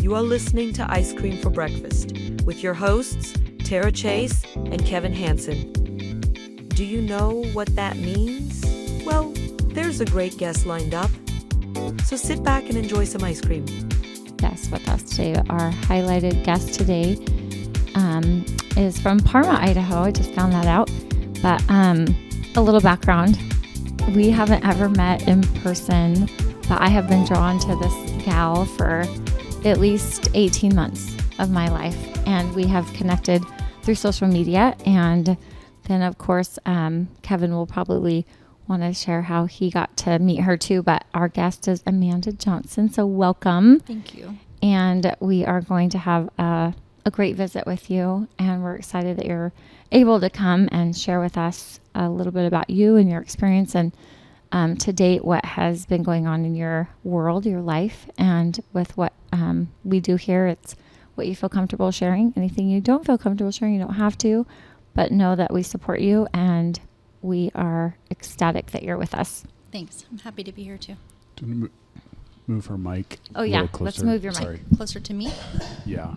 You are listening to Ice Cream for Breakfast with your hosts, Tara Chase and Kevin Hansen. Do you know what that means? Well, there's a great guest lined up. So sit back and enjoy some ice cream. Yes, with us today, our highlighted guest today is from Parma, Idaho. I just found that out. But a little background. We haven't ever met in person, but I have been drawn to this gal for at least 18 months of my life. And we have connected through social media. And then, of course, Kevin will probably want to share how he got to meet her too. But our guest is Amanda Johnson. So welcome. Thank you. And we are going to have a great visit with you. And we're excited that you're able to come and share with us a little bit about you and your experience and to date what has been going on in your world, your life, and with what we do here. It's what you feel comfortable sharing. Anything you don't feel comfortable sharing, you don't have to, but know that we support you and we are ecstatic that you're with us. Thanks. I'm happy to be here too. Move her mic. Oh yeah, let's move your mic. Closer to me? Yeah.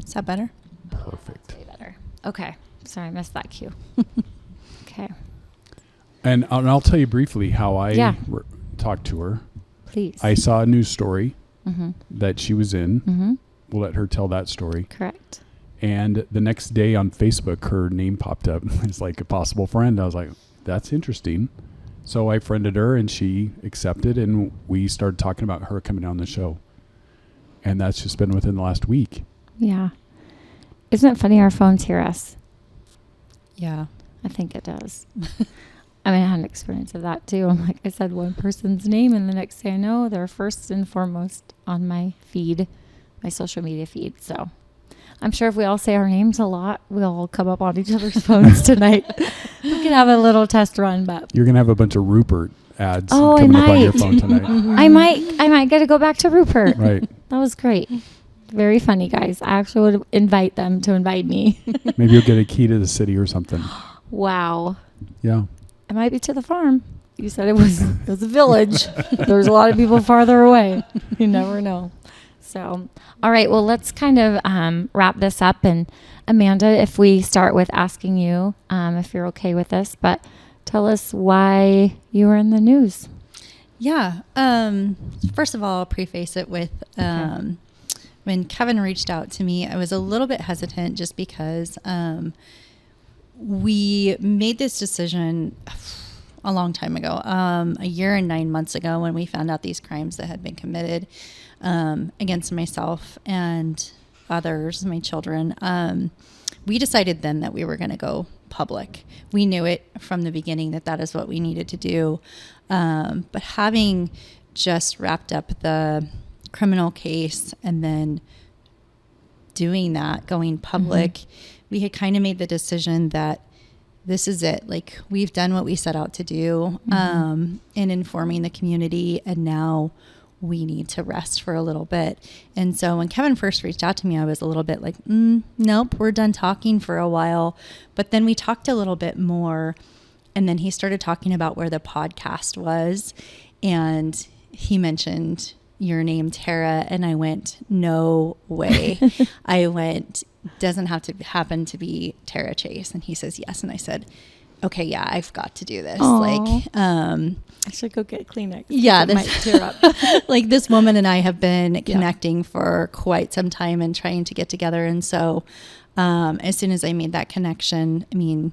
Is that better? Perfect. Way better. Okay. Sorry, I missed that cue. Okay. And I'll tell you briefly how I talked to her. Please. I saw a news story that she was in. Mm-hmm. We'll let her tell that story. Correct. And the next day on Facebook, her name popped up as like a possible friend. I was like, that's interesting. So I friended her and she accepted and we started talking about her coming on the show. And that's just been within the last week. Yeah. Isn't it funny our phones hear us? Yeah. I think it does. I mean, I had an experience of that too. I'm like, I said one person's name and the next thing I know, they're first and foremost on my feed, my social media feed. So I'm sure if we all say our names a lot, we'll all come up on each other's phones tonight. We can have a little test run, but You're going to have a bunch of Rupert ads I coming up on your might. phone tonight. I might get to go back to Rupert. Right. That was great. Very funny, guys. I actually would invite them to invite me. Maybe you'll get a key to the city or something. Wow. Yeah. It might be to the farm. You said it was a village. There's a lot of people farther away. You never know. So, all right. Well, let's kind of wrap this up. And Amanda, if we start with asking you, if you're okay with this, but tell us why you were in the news. Yeah. First of all, I'll preface it with when Kevin reached out to me, I was a little bit hesitant just because we made this decision a long time ago, a year and 9 months ago, when we found out these crimes that had been committed against myself and others, my children. We decided then that we were going to go public. We knew it from the beginning that is what we needed to do. But having just wrapped up the criminal case and then doing that, going public, we had kind of made the decision that this is it. Like, we've done what we set out to do in informing the community, and now we need to rest for a little bit. And so when Kevin first reached out to me, I was a little bit like, nope, we're done talking for a while. But then we talked a little bit more, and then he started talking about where the podcast was, and he mentioned your name, Tara, and I went, no way. I went, doesn't have to happen to be Tara Chase. And he says yes. And I said, okay, yeah, I've got to do this. Aww. Like, I should go get Kleenex. Yeah, this might tear up. like, this woman and I have been connecting for quite some time and trying to get together. And so as soon as I made that connection, I mean,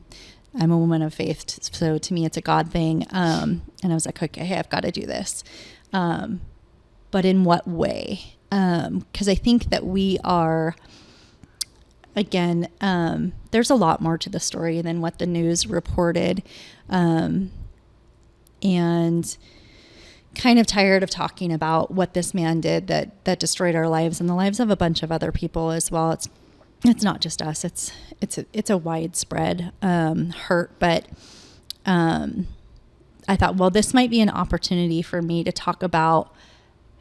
I'm a woman of faith, so to me, it's a God thing. And I was like, okay, I've got to do this. But in what way? Because I think that we are, again, there's a lot more to the story than what the news reported. And kind of tired of talking about what this man did that destroyed our lives and the lives of a bunch of other people as well. It's not just us. It's a widespread hurt. But I thought, well, this might be an opportunity for me to talk about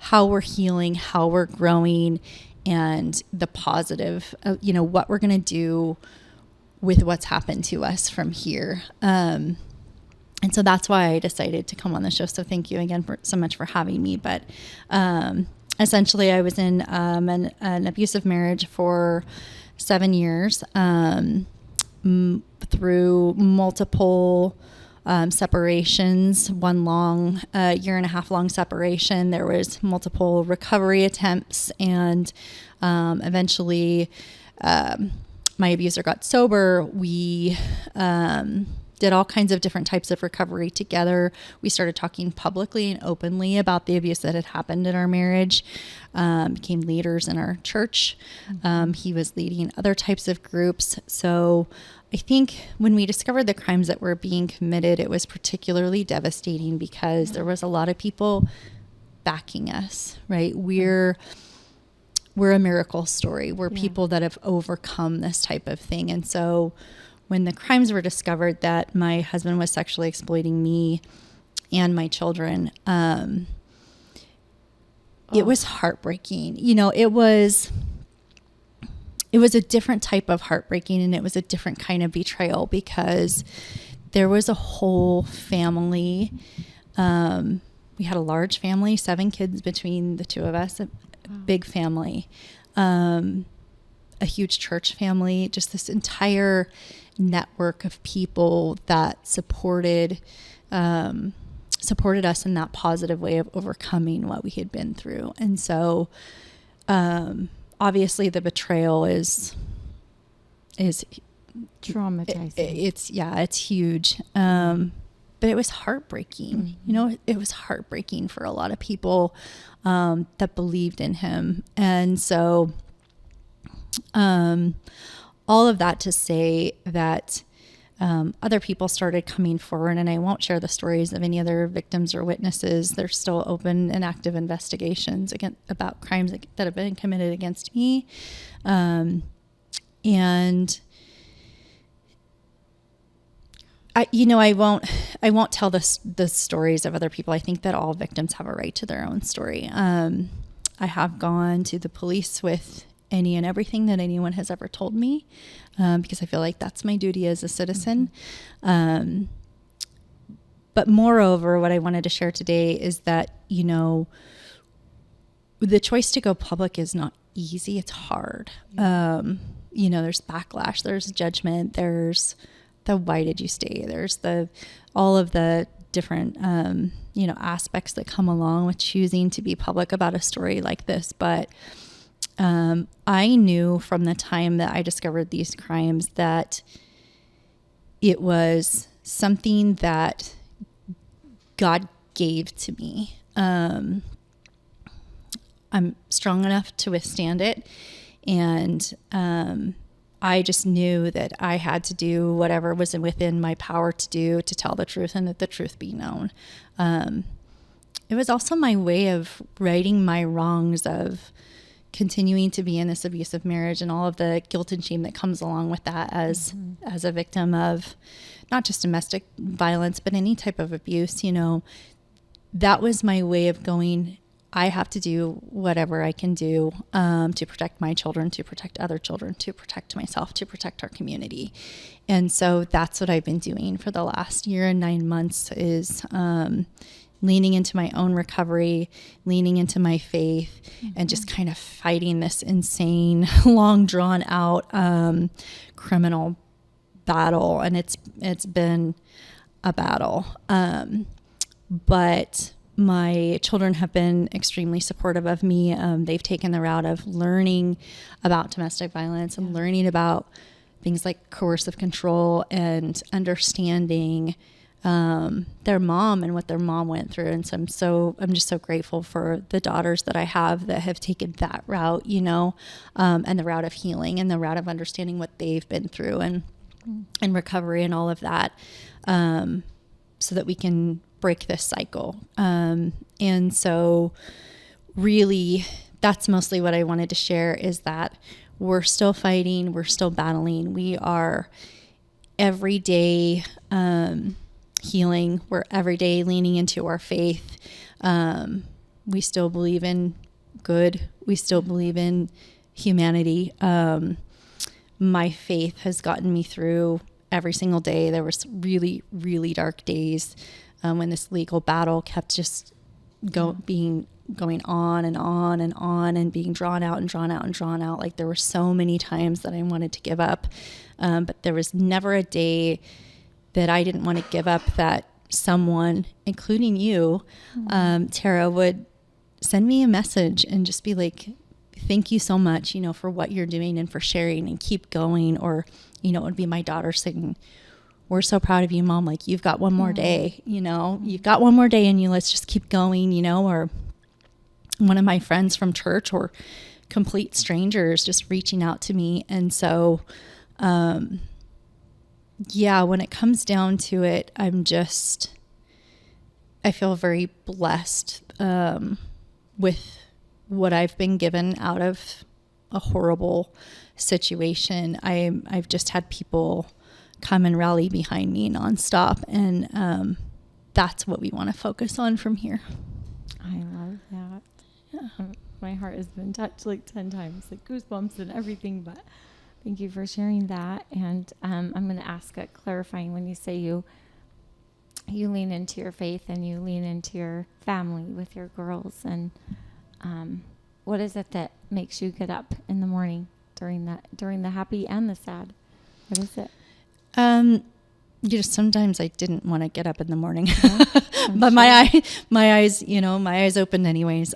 how we're healing, how we're growing, and the positive, what we're going to do with what's happened to us from here. And so that's why I decided to come on the show. So thank you again so much for having me. But essentially, I was in an abusive marriage for 7 years, through multiple separations, one long, year and a half long separation. There was multiple recovery attempts, and eventually my abuser got sober. We did all kinds of different types of recovery together. We started talking publicly and openly about the abuse that had happened in our marriage, became leaders in our church. He was leading other types of groups. So I think when we discovered the crimes that were being committed, it was particularly devastating because there was a lot of people backing us, right? We're a miracle story. We're people that have overcome this type of thing. And so when the crimes were discovered that my husband was sexually exploiting me and my children, it was heartbreaking. You know, it was a different type of heartbreaking, and it was a different kind of betrayal because there was a whole family. We had a large family, 7 kids between the two of us, a big family, a huge church family, just this entire network of people that supported us in that positive way of overcoming what we had been through. And so, obviously the betrayal is Traumatizing. It's huge. But it was heartbreaking. You know, it was heartbreaking for a lot of people, that believed in him. And so, all of that to say that, other people started coming forward, and I won't share the stories of any other victims or witnesses. There's still open and active investigations about crimes that have been committed against me. And I won't tell the stories of other people. I think that all victims have a right to their own story. I have gone to the police with any and everything that anyone has ever told me, because I feel like that's my duty as a citizen. But moreover, what I wanted to share today is that, you know, the choice to go public is not easy. It's hard. You know, there's backlash, there's judgment, there's the why did you stay, there's all of the different aspects that come along with choosing to be public about a story like this. But I knew from the time that I discovered these crimes that it was something that God gave to me. I'm strong enough to withstand it, and I just knew that I had to do whatever was within my power to do to tell the truth and that the truth be known. It was also my way of righting my wrongs of continuing to be in this abusive marriage and all of the guilt and shame that comes along with that as a victim of not just domestic violence, but any type of abuse. You know, that was my way of going, I have to do whatever I can do to protect my children, to protect other children, to protect myself, to protect our community. And so that's what I've been doing for the last year and 9 months is leaning into my own recovery, leaning into my faith, and just kind of fighting this insane, long drawn out criminal battle. And it's been a battle. But my children have been extremely supportive of me. They've taken the route of learning about domestic violence and learning about things like coercive control and understanding their mom and what their mom went through. And so I'm just so grateful for the daughters that I have that have taken that route, you know, and the route of healing and the route of understanding what they've been through and recovery and all of that, so that we can break this cycle. And so really that's mostly what I wanted to share, is that we're still fighting, we're still battling. We are every day healing. We're every day leaning into our faith. We still believe in good. We still believe in humanity. My faith has gotten me through every single day. There was really, really dark days when this legal battle kept just going on and on and on and being drawn out and drawn out and drawn out. Like there were so many times that I wanted to give up. But there was never a day that I didn't want to give up, that someone, including you, Tara, would send me a message and just be like, thank you so much, for what you're doing and for sharing, and keep going. Or, it would be my daughter saying, we're so proud of you, Mom. Like, you've got one more day, you've got one more day in you. Let's just keep going, or one of my friends from church, or complete strangers just reaching out to me. And so, when it comes down to it, I feel very blessed, with what I've been given out of a horrible situation. I've just had people come and rally behind me nonstop. And, that's what we want to focus on from here. I love that. Yeah. My heart has been touched like 10 times, like goosebumps and everything, but thank you for sharing that. And I'm going to ask a clarifying, when you say you lean into your faith and you lean into your family with your girls, and what is it that makes you get up in the morning during the happy and the sad? What is it? Sometimes I didn't want to get up in the morning, sure. but my eyes opened anyways.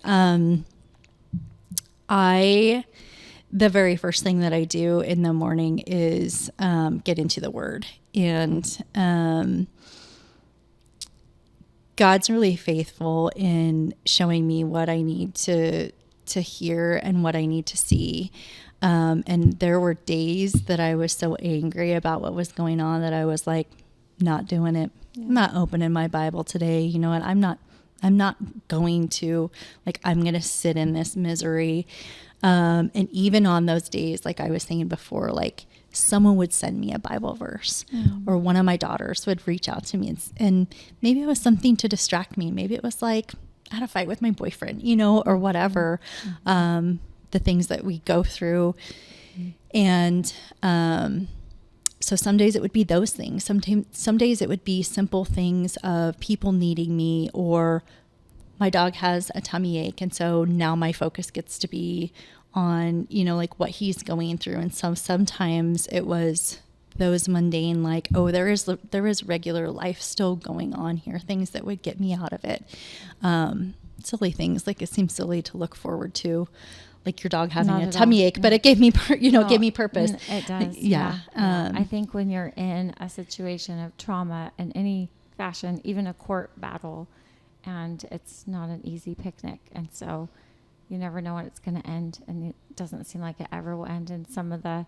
The very first thing that I do in the morning is get into the Word. And God's really faithful in showing me what I need to hear and what I need to see. And there were days that I was so angry about what was going on that I was like, not doing it. Yeah. I'm not opening my Bible today. You know what? I'm not going to, like, I'm going to sit in this misery. And even on those days, like I was saying before, like someone would send me a Bible verse, or one of my daughters would reach out to me, and maybe it was something to distract me. Maybe it was like, I had a fight with my boyfriend, or whatever, the things that we go through. And, so some days it would be those things. Some days it would be simple things of people needing me, or my dog has a tummy ache. And so now my focus gets to be on, like what he's going through. And so sometimes it was those mundane, like, oh, there is regular life still going on here, things that would get me out of it. Silly things, like it seems silly to look forward to, like your dog having a tummy ache, but it gave me, gave me purpose. It does. Yeah. I think when you're in a situation of trauma in any fashion, even a court battle, and it's not an easy picnic. And so you never know when it's going to end, and it doesn't seem like it ever will end. And some of the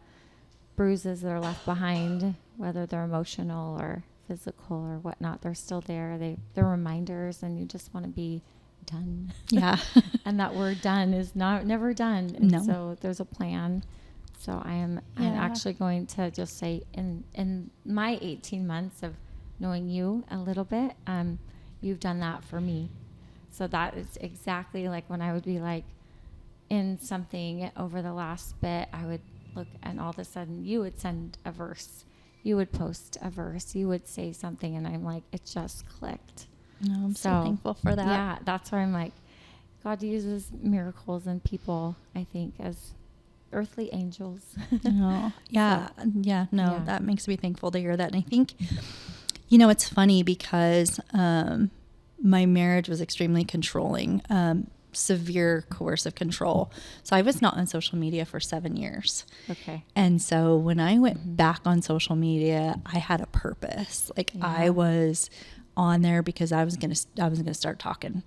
bruises that are left behind, whether they're emotional or physical or whatnot, they're still there. They're reminders, and you just want to be done. Yeah. And that word done is never done. And no. So there's a plan. So I'm actually going to just say in my 18 months of knowing you a little bit, you've done that for me. So that is exactly like when I would be like in something over the last bit, I would look, and all of a sudden you would send a verse, you would post a verse, you would say something, and I'm like, it just clicked. No, I'm so thankful for that. Yeah, that's where I'm like, God uses miracles and people, I think, as earthly angels. Oh, yeah. So, yeah. That makes me thankful to hear that. And I think, it's funny because my marriage was extremely controlling, severe coercive control. So I was not on social media for 7 years. Okay. And so when I went back on social media, I had a purpose. Like I was on there because I was going to start talking,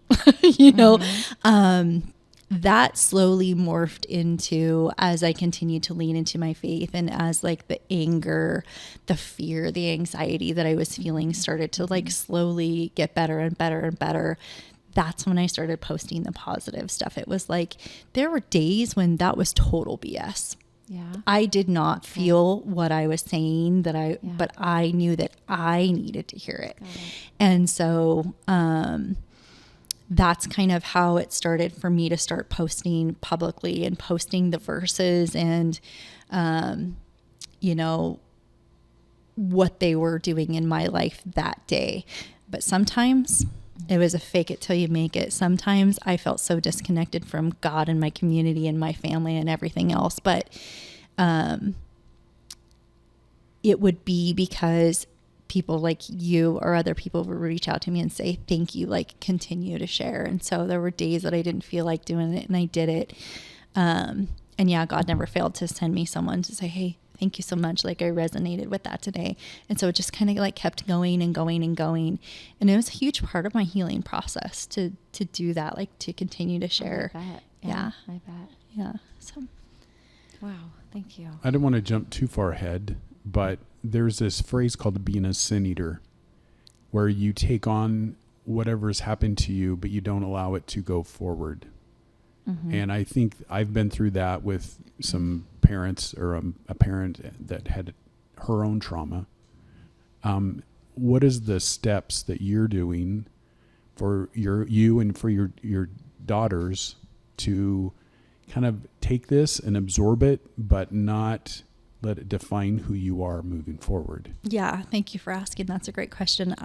that slowly morphed into, as I continued to lean into my faith, and as like the anger, the fear, the anxiety that I was feeling started to like slowly get better and better and better. That's when I started posting the positive stuff. It was like, there were days when that was total BS. Yeah. I did not feel what I was saying, but I knew that I needed to hear it. And so, that's kind of how it started for me to start posting publicly and posting the verses and, what they were doing in my life that day. But sometimes It was a fake it till you make it. Sometimes I felt so disconnected from God and my community and my family and everything else. But it would be because people like you or other people would reach out to me and say, thank you, like continue to share. And so there were days that I didn't feel like doing it and I did it. And yeah, God never failed to send me someone to say, hey, thank you so much. Like I resonated with that today. And so it just kind of like kept going and going and going. And it was a huge part of my healing process to do that, like to continue to share. I bet. Yeah. I bet. Yeah. So Wow. Thank you. I don't want to jump too far ahead, but there's this phrase called being a sin eater, where you take on whatever's happened to you, but you don't allow it to go forward. Mm-hmm. And I think I've been through that with some parents or a parent that had her own trauma. What is the steps that you're doing for you and for your daughters to kind of take this and absorb it, but not let it define who you are moving forward? yeah, thank you for asking. That's a great question.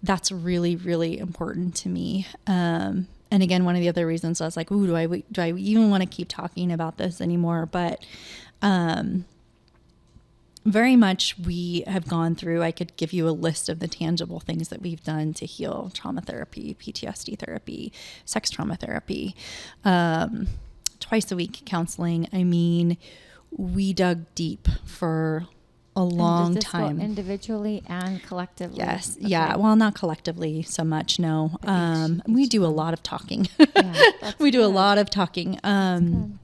That's really, really important to me. And again, one of the other reasons I was like, ooh, do I even want to keep talking about this anymore? But, very much we have gone through, I could give you a list of the tangible things that we've done to heal: trauma therapy, PTSD therapy, sex trauma therapy, twice a week counseling. I mean, we dug deep for a long Does this go time. individually and collectively? Yes. Okay. Yeah. Well, not collectively so much. No. We do a lot of talking. Yeah, that's We do a good. lot of talking. Good.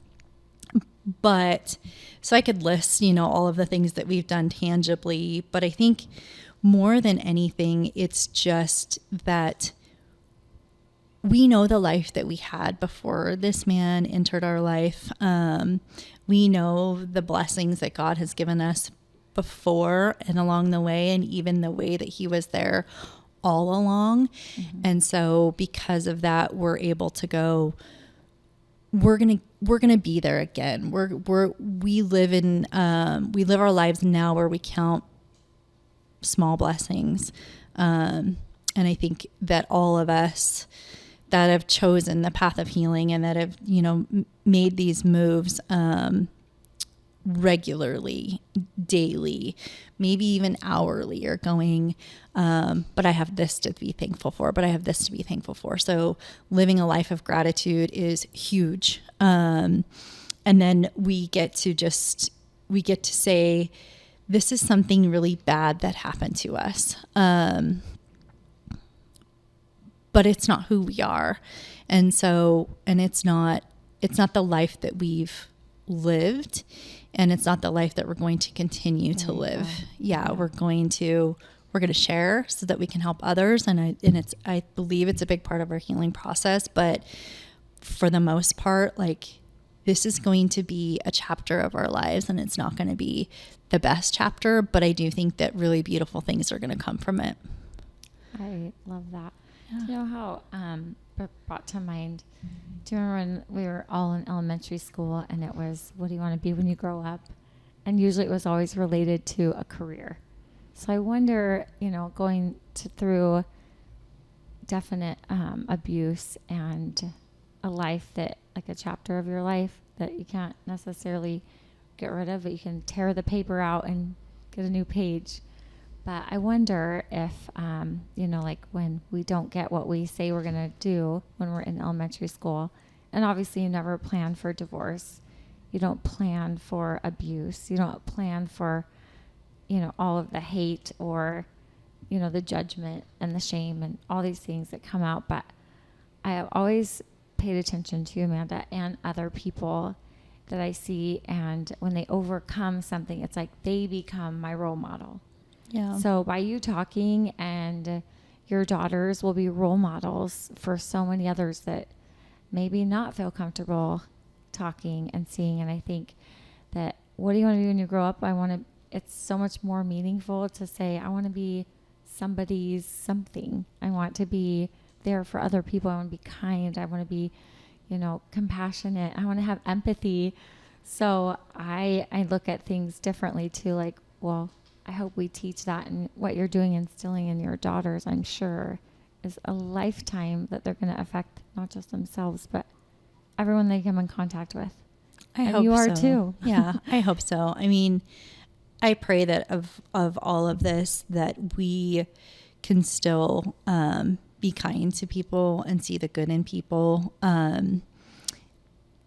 But so I could list, all of the things that we've done tangibly, but I think more than anything, it's just that we know the life that we had before this man entered our life. We know the blessings that God has given us before and along the way, and even the way that he was there all along. Mm-hmm. And so because of that, we're able to go, we're going to be there again. We live our lives now where we count small blessings. And I think that all of us that have chosen the path of healing and that have, made these moves, regularly, daily, maybe even hourly, are going, but I have this to be thankful for, but I have this to be thankful for. So living a life of gratitude is huge. And then we get to say, this is something really bad that happened to us. But it's not who we are. And it's not the life that we've lived, and it's not the life that we're going to continue to live. Yeah, we're going to share so that we can help others. And I believe it's a big part of our healing process, but for the most part, like, this is going to be a chapter of our lives, and it's not going to be the best chapter, but I do think that really beautiful things are going to come from it. I love that. Yeah. You know how it brought to mind, do you remember when we were all in elementary school and it was, what do you want to be when you grow up? And usually it was always related to a career. So I wonder, going through definite abuse and a life that, like a chapter of your life that you can't necessarily get rid of, but you can tear the paper out and get a new page. But I wonder if, like when we don't get what we say we're going to do when we're in elementary school, and obviously you never plan for divorce. You don't plan for abuse. You don't plan for, all of the hate or, the judgment and the shame and all these things that come out. But I have always paid attention to Amanda and other people that I see, and when they overcome something, it's like they become my role model. Yeah. So by you talking, and your daughters will be role models for so many others that maybe not feel comfortable talking and seeing. And I think that, what do you want to do when you grow up? It's so much more meaningful to say, I want to be somebody's something. I want to be there for other people. I want to be kind. I want to be, compassionate. I want to have empathy. So I look at things differently too. Like, well, I hope we teach that, and what you're doing, instilling in your daughters, I'm sure, is a lifetime that they're going to affect not just themselves, but everyone they come in contact with. I And hope you are so. too. Yeah, I hope so. I mean, I pray that of all of this, that we can still be kind to people and see the good in people.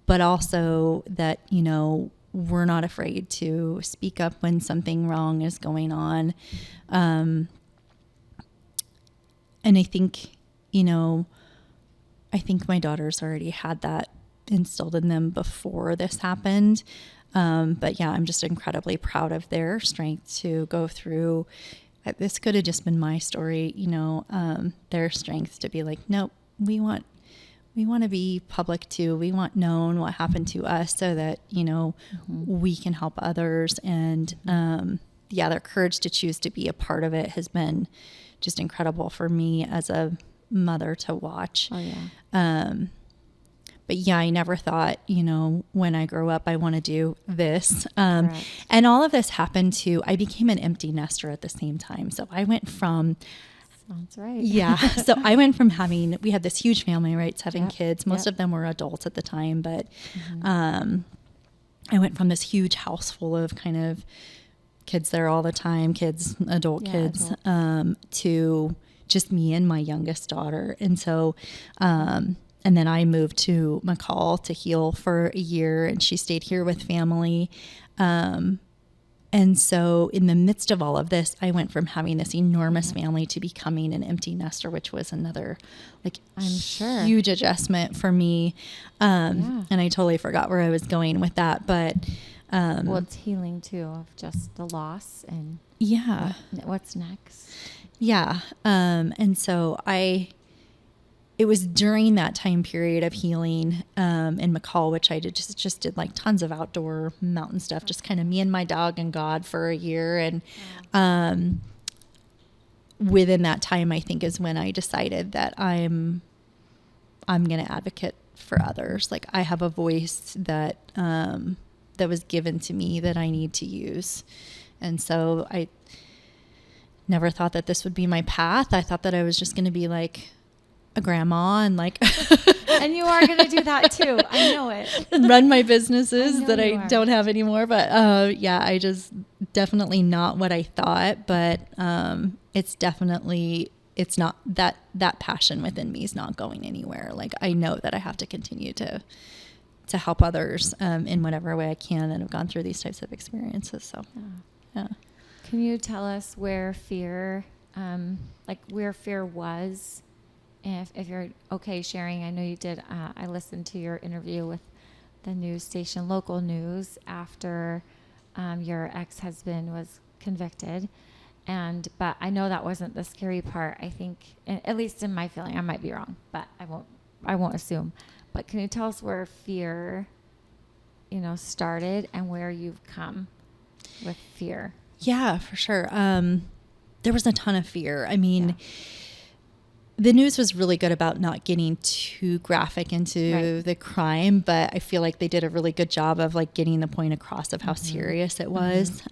But also that, you know, we're not afraid to speak up when something wrong is going on. And I think, you know, I think my daughters already had that instilled in them before this happened. But yeah, I'm just incredibly proud of their strength to go through. This could have just been my story, you know, their strength to be like, nope, we want to be public too. We want known what happened to us so that, you know, we can help others. And yeah, their courage to choose to be a part of it has been just incredible for me as a mother to watch. Oh, yeah. But yeah, I never thought, you know, when I grow up, I want to do this. Correct. And all of this happened I became an empty nester at the same time. So I went from, Sounds right. yeah. So I went from we had this huge family, right? 7 Yep, kids. Most yep. of them were adults at the time, but I went from this huge house full of kind of kids there all the time, adult Yeah, kids, adult. to just me and my youngest daughter. And so, and then I moved to McCall to heal for a year, and she stayed here with family. And so in the midst of all of this, I went from having this enormous family to becoming an empty nester, which was another I'm sure. huge adjustment for me. Yeah. And I totally forgot where I was going with that, but, Well, it's healing too of just the loss and yeah. what's next. Yeah. And so it was during that time period of healing in McCall, which I just did like tons of outdoor mountain stuff, just kind of me and my dog and God for a year. And within that time, I think is when I decided that I'm going to advocate for others. Like I have a voice that was given to me that I need to use. And so I never thought that this would be my path. I thought that I was just going to be like a grandma and like And you are going to do that too. I know it. run my businesses I know that you I are. don't have anymore. But yeah, I just definitely not what I thought. But it's not that passion within me is not going anywhere. Like I know that I have to continue to help others in whatever way I can that have gone through these types of experiences. So yeah. Can you tell us where fear was? If you're okay sharing, I know you did. I listened to your interview with the news station, local news, after your ex-husband was convicted, but I know that wasn't the scary part. I think, at least in my feeling, I might be wrong, but I won't assume. But can you tell us where fear, started and where you've come with fear? Yeah, for sure. There was a ton of fear. I mean, the news was really good about not getting too graphic into the crime, but I feel like they did a really good job of like getting the point across of how serious it was.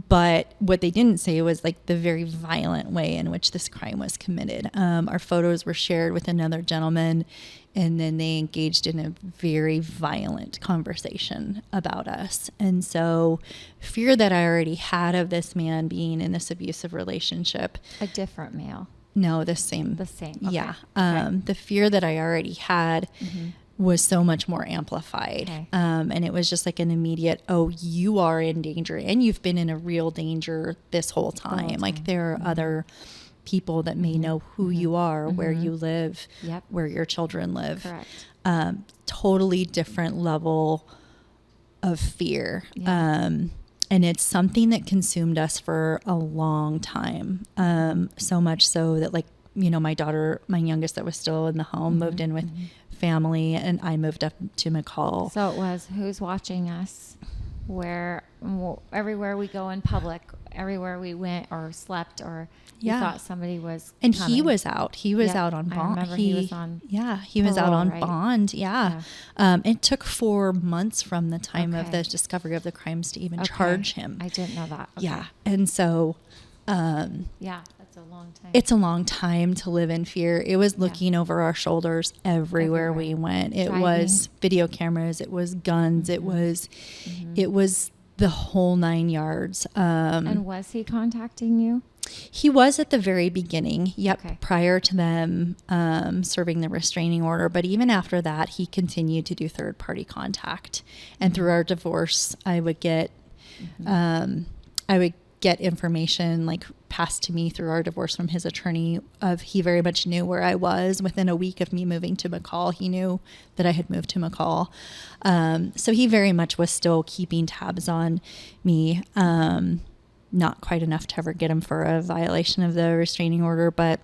But what they didn't say was like the very violent way in which this crime was committed. Our photos were shared with another gentleman, and then they engaged in a very violent conversation about us. And so fear that I already had of this man being in this abusive relationship. A different male. No, the same. The same. Yeah. Okay. The fear that I already had was so much more amplified. Okay. And it was just like an immediate, oh, you are in danger, and you've been in a real danger this whole time. Like there are other people that may know who you are, where you live, where your children live. Correct. Totally different level of fear. Yeah. And it's something that consumed us for a long time. So much so that my daughter, my youngest that was still in the home, moved in with family, and I moved up to McCall. So it was who's watching us, everywhere we go in public, everywhere we went or slept, or you thought somebody was And coming. he was out. He was out on I bond. remember he was on he was out parole, on right? bond. Yeah. It took 4 months from the time of the discovery of the crimes to even charge him. I didn't know that. Okay. Yeah. And so, Yeah, that's a long time. It's a long time to live in fear. It was looking over our shoulders everywhere we went. It was video cameras. It was guns. It was the whole 9 yards. And was he contacting you? He was at the very beginning. Yep. Okay. Prior to them serving the restraining order. But even after that, he continued to do third party contact. And through our divorce, I would get, information like passed to me through our divorce from his attorney of he very much knew where I was. Within a week of me moving to McCall, he knew that I had moved to McCall. So he very much was still keeping tabs on me. Not quite enough to ever get him for a violation of the restraining order, but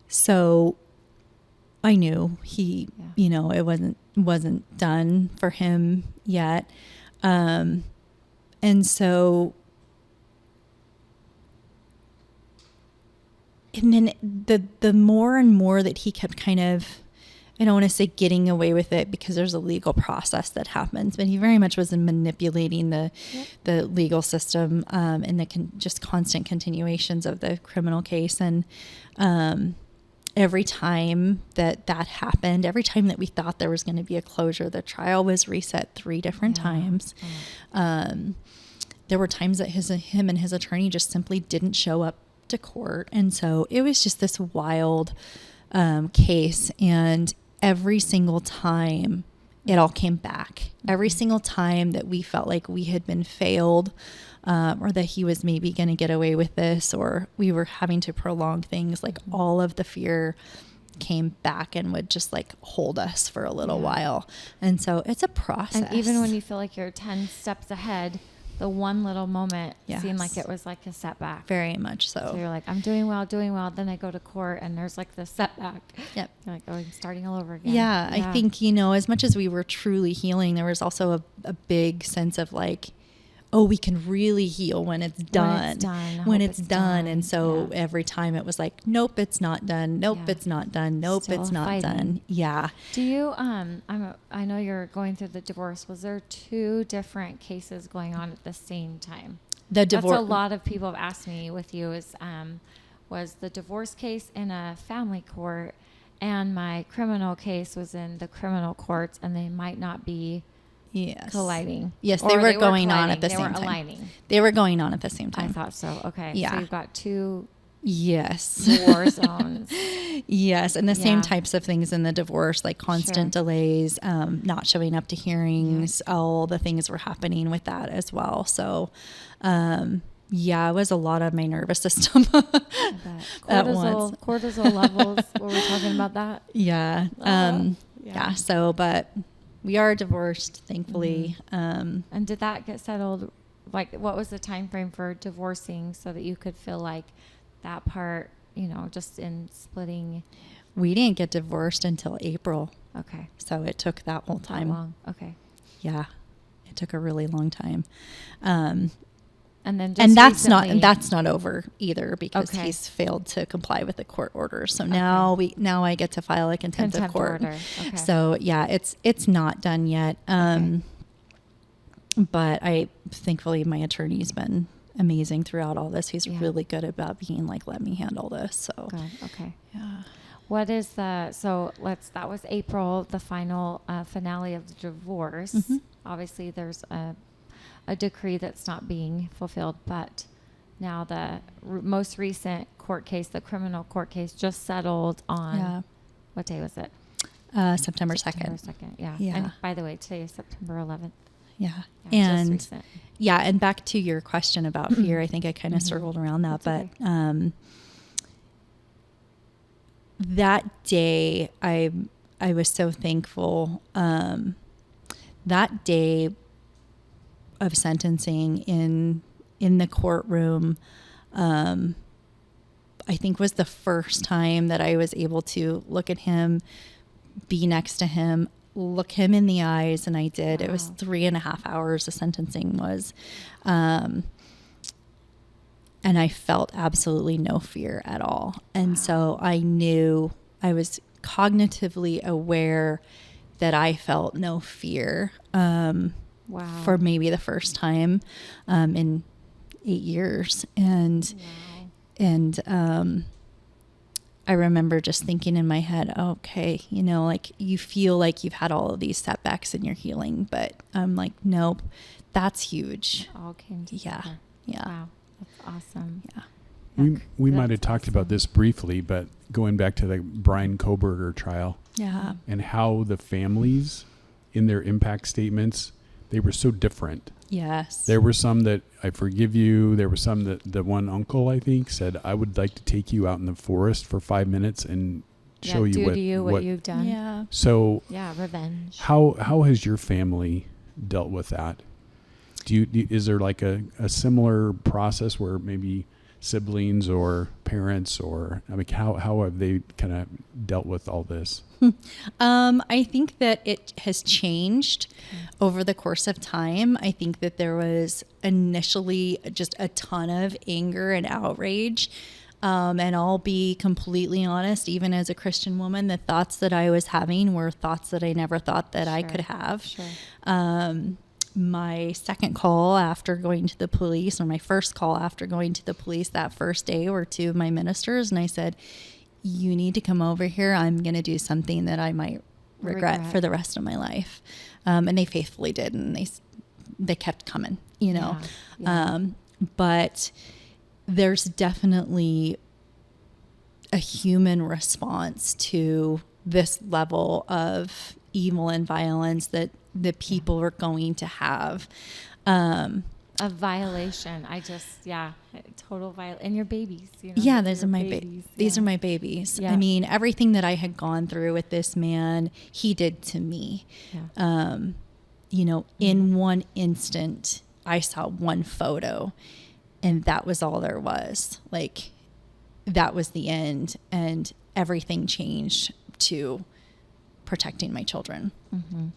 so I knew he, it wasn't done for him yet. And so, and then the more and more that he kept kind of, I don't want to say getting away with it because there's a legal process that happens, but he very much was manipulating the legal system and the just constant continuations of the criminal case. And every time that happened, every time that we thought there was going to be a closure, the trial was reset 3 different times. There were times that him and his attorney just simply didn't show up to court. And so it was just this wild case. And every single time it all came back, every single time that we felt like we had been failed, or that he was maybe going to get away with this, or we were having to prolong things, like all of the fear came back and would just like hold us for a little while. And so it's a process. And even when you feel like you're 10 steps ahead, the one little moment seemed like it was like a setback. Very much so. So you're like, I'm doing well. Then I go to court and there's like the setback. Yep. You're like, oh, I'm starting all over again. Yeah. I think, as much as we were truly healing, there was also a big sense of like, oh, we can really heal when it's done. When it's done. And so every time it was like, nope, it's not done. Nope, it's not done. Nope, Still it's not fighting. done. Yeah. Do you, I know you're going through the divorce. Was there 2 different cases going on at the same time? The divorce. That's a lot of people have asked me with you was the divorce case in a family court and my criminal case was in the criminal courts, and they might not be colliding. Yes, Or they were going on at the they same were time. Aligning. They were going on at the same time. I thought so. Okay. Yeah. So you've got 2 Yes. war zones. Yes. And the same types of things in the divorce, like constant delays, not showing up to hearings, all the things were happening with that as well. So, it was a lot of my nervous system at once. Cortisol levels. Were we talking about that? Yeah. So, but we are divorced, thankfully. And did that get settled? Like, what was the time frame for divorcing so that you could feel like that part, just in splitting? We didn't get divorced until April. Okay. So it took that whole time. That long. Okay. Yeah. It took a really long time. And then that's not over either because he's failed to comply with the court order. So now I get to file a contempt of court. Order. Okay. So it's not done yet. But thankfully my attorney's been amazing throughout all this. He's really good about being like, let me handle this. So good. Okay. Yeah. What is that was April, the final finale of the divorce. Mm-hmm. Obviously there's a decree that's not being fulfilled, but now the most recent court case, the criminal court case, just settled on what day was it? September 2nd. Yeah. Yeah. And by the way, today is September 11th. Yeah. Yeah, just recent. And back to your question about fear, I think I kind of circled around that, That's but okay. That day I was so thankful. That day of sentencing in the courtroom, I think was the first time that I was able to look at him, be next to him, look him in the eyes. And I did. Wow. It was 3.5 hours. The sentencing was, and I felt absolutely no fear at all. And so I knew, I was cognitively aware that I felt no fear, for maybe the first time, in 8 years. And I remember just thinking in my head, okay, you know, like you feel like you've had all of these setbacks in your healing, but I'm like, nope, that's huge. It all came Yeah. together. Yeah. Wow. That's awesome. Yeah. We might have That's talked about this briefly, but going back to the Brian Koberger trial Yeah. and how the families in their impact statements, they were so different. Yes. There were some that I forgive you. There were some that the one uncle, I think, said, I would like to take you out in the forest for 5 minutes and show do you to you what you've done. Yeah. So Yeah, revenge. how has your family dealt with that? Is there like a similar process where maybe siblings or parents or, I mean, how have they kind of dealt with all this? I think that it has changed over the course of time. I think that there was initially just a ton of anger and outrage. And I'll be completely honest, even as a Christian woman, the thoughts that I was having were thoughts that I never thought that I could have. Sure. My second call after going to the police, or my first call after going to the police that first day, were two of my ministers. And I said, you need to come over here. I'm going to do something that I might regret for the rest of my life. And they faithfully did. And they kept coming, you know. Yeah. But there's definitely a human response to this level of evil and violence that the people are going to have. A violation. Total violation. And your babies. You know, Yeah, those are my babies. These Yeah. are my babies. Yeah. I mean, everything that I had gone through with this man, he did to me. Yeah. You know, in one instant, I saw one photo, and that was all there was. Like, that was the end, and everything changed to protecting my children. Mm-hmm.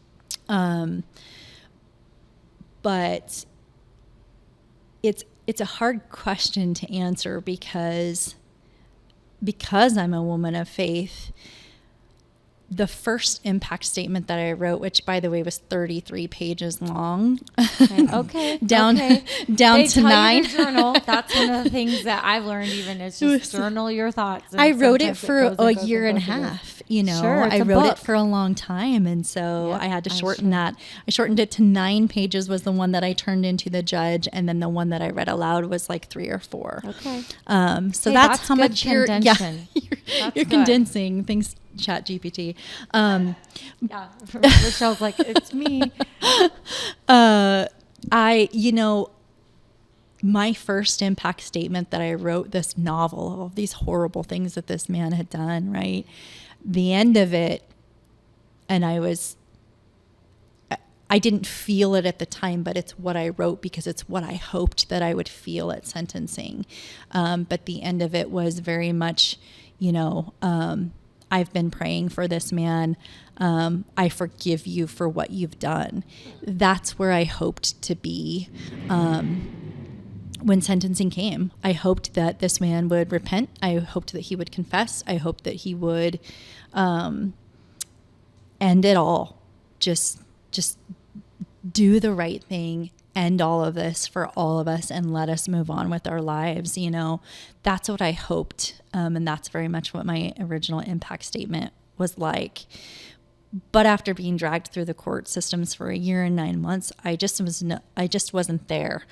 But it's a hard question to answer because I'm a woman of faith. The first impact statement that I wrote, which by the way was 33 pages long, Okay. down okay. down They to tell you 9. to journal. That's one of the things that I've learned. Even is just journal your thoughts. And I wrote it sometimes for goes a year and a goes goes. half. You know, Sure, it's I a wrote book. it for a long time, and so Yep, I had to I shorten that. I shortened it to 9 pages. Was the one that I turned into the judge, and then the one that I read aloud was like 3 or 4. Okay. So Hey, that's that's how good much you're condension. you're That's good. condensing things. Chat GPT. Yeah. Rochelle's like, it's me. My first impact statement that I wrote, this novel of these horrible things that this man had done, right? The end of it, and I didn't feel it at the time, but it's what I wrote because it's what I hoped that I would feel at sentencing. But the end of it was very much, I've been praying for this man. I forgive you for what you've done. That's where I hoped to be when sentencing came. I hoped that this man would repent. I hoped that he would confess. I hoped that he would end it all. Just do the right thing, end all of this for all of us, and let us move on with our lives. That's what I hoped. And that's very much what my original impact statement was like. But after being dragged through the court systems for a year and 9 months, I just wasn't there.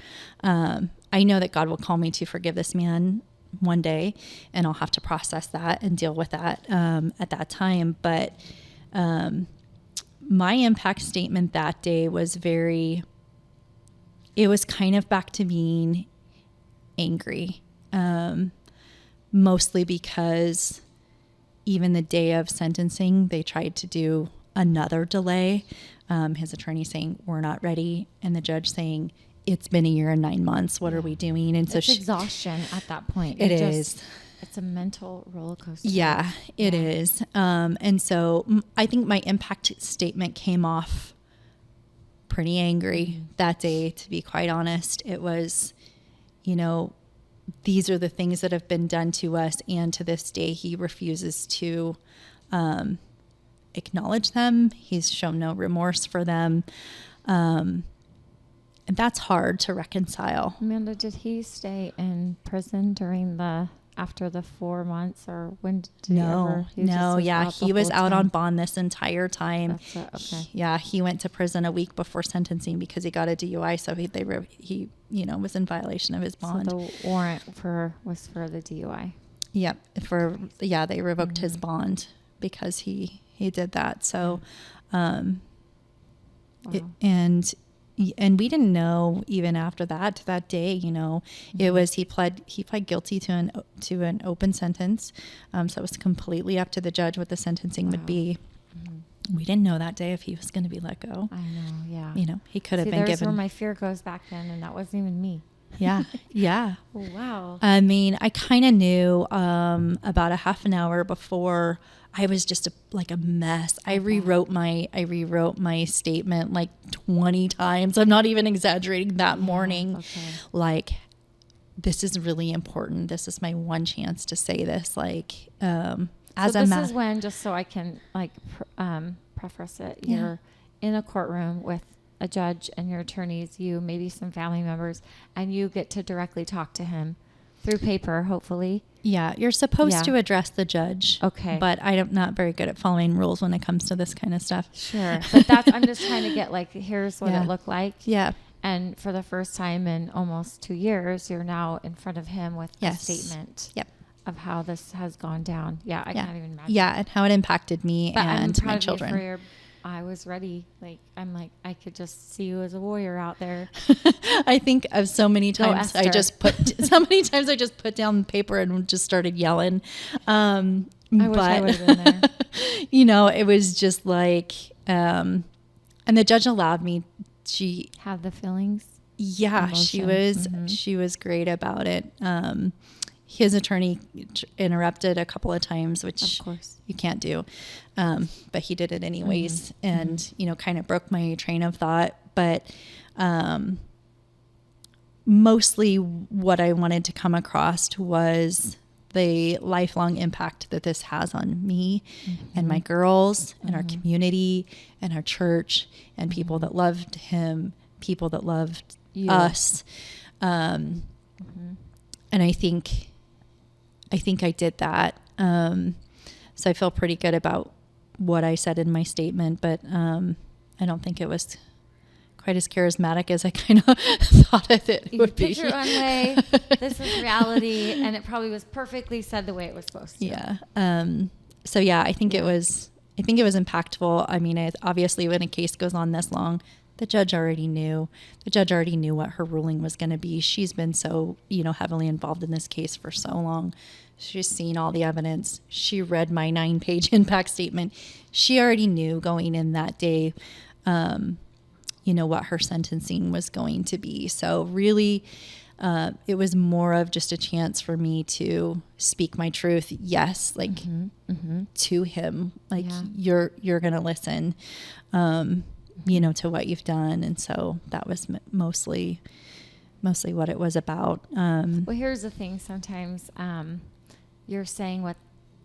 I know that God will call me to forgive this man one day, and I'll have to process that and deal with that at that time. But my impact statement that day was it was kind of back to being angry, mostly because even the day of sentencing, they tried to do another delay. His attorney saying, we're not ready. And the judge saying, it's been a year and 9 months. What are we doing? And so It's exhaustion at that point. It is. It's a mental roller coaster. Yeah, it is. And so I think my impact statement came off pretty angry that day, to be quite honest. It was, these are the things that have been done to us, and to this day he refuses to acknowledge them. He's shown no remorse for them. and that's hard to reconcile. Amanda, did he stay in prison during after the 4 months, or when did he ever? He was out on bond this entire time. Okay. He went to prison a week before sentencing because he got a DUI, so he was in violation of his bond. So the warrant was for the DUI. Yep. They revoked his bond because he did that. So, Wow. and we didn't know even after that day, it was, he pled guilty to an open sentence. So it was completely up to the judge what the sentencing would be. We didn't know that day if he was going to be let go. I know. Yeah. He could have been there's given. where my fear goes back then, and that wasn't even me. Yeah. Yeah. Oh, wow. I mean, I kind of knew about a half an hour before. I was just a mess. I rewrote my statement like 20 times. I'm not even exaggerating that morning. Okay. Like, this is really important. This is my one chance to say this. Like, This is when, just so I can preface it, you're in a courtroom with a judge and your attorneys, you, maybe some family members, and you get to directly talk to him through paper, hopefully. Yeah, you're supposed to address the judge. Okay. But I'm not very good at following rules when it comes to this kind of stuff. Sure. But I'm just trying to get here's what it looked like. Yeah. And for the first time in almost 2 years, you're now in front of him with a statement. Yep. Of how this has gone down. Yeah, I can't even imagine. Yeah, and how it impacted me but and I'm my proud children. Of you I was ready. I could just see you as a warrior out there. I think of so many times Esther. I just put down paper and just started yelling. I wish I would have been there. It was just and the judge allowed me. She have the feelings. Yeah, Emotion. she was great about it. His attorney interrupted a couple of times, which of course you can't do. But he did it anyways and, kind of broke my train of thought. But mostly what I wanted to come across was the lifelong impact that this has on me and my girls and our community and our church and people that loved him, people that loved us. And I think I did that. So I feel pretty good about what I said in my statement, but I don't think it was quite as charismatic as I kind of thought it would be. Picture one way, this is reality, and it probably was perfectly said the way it was supposed to. Yeah. So yeah, I think it was impactful. I mean, obviously when a case goes on this long, the judge already knew. The judge already knew what her ruling was going to be. She's been so, heavily involved in this case for so long. She's seen all the evidence. She read my 9-page impact statement. She already knew going in that day, what her sentencing was going to be. So really, it was more of just a chance for me to speak my truth. Yes, to him, you're going to listen, to what you've done. And so that was mostly what it was about. Well, here's the thing. Sometimes you're saying what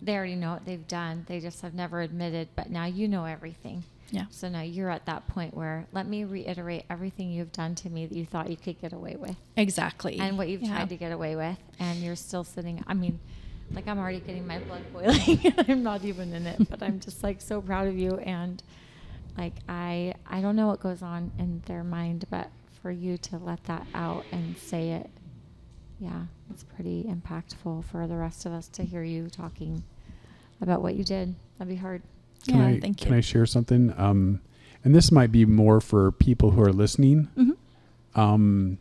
they already know what they've done. They just have never admitted, but now you know everything. Yeah. So now you're at that point where let me reiterate everything you've done to me that you thought you could get away with. Exactly. And what you've tried to get away with. And you're still sitting. I mean, I'm already getting my blood boiling. I'm not even in it, but I'm just so proud of you. And I don't know what goes on in their mind, but for you to let that out and say it, yeah, it's pretty impactful for the rest of us to hear you talking about what you did. That'd be hard. Thank you. Can I share something? And this might be more for people who are listening. Mm-hmm.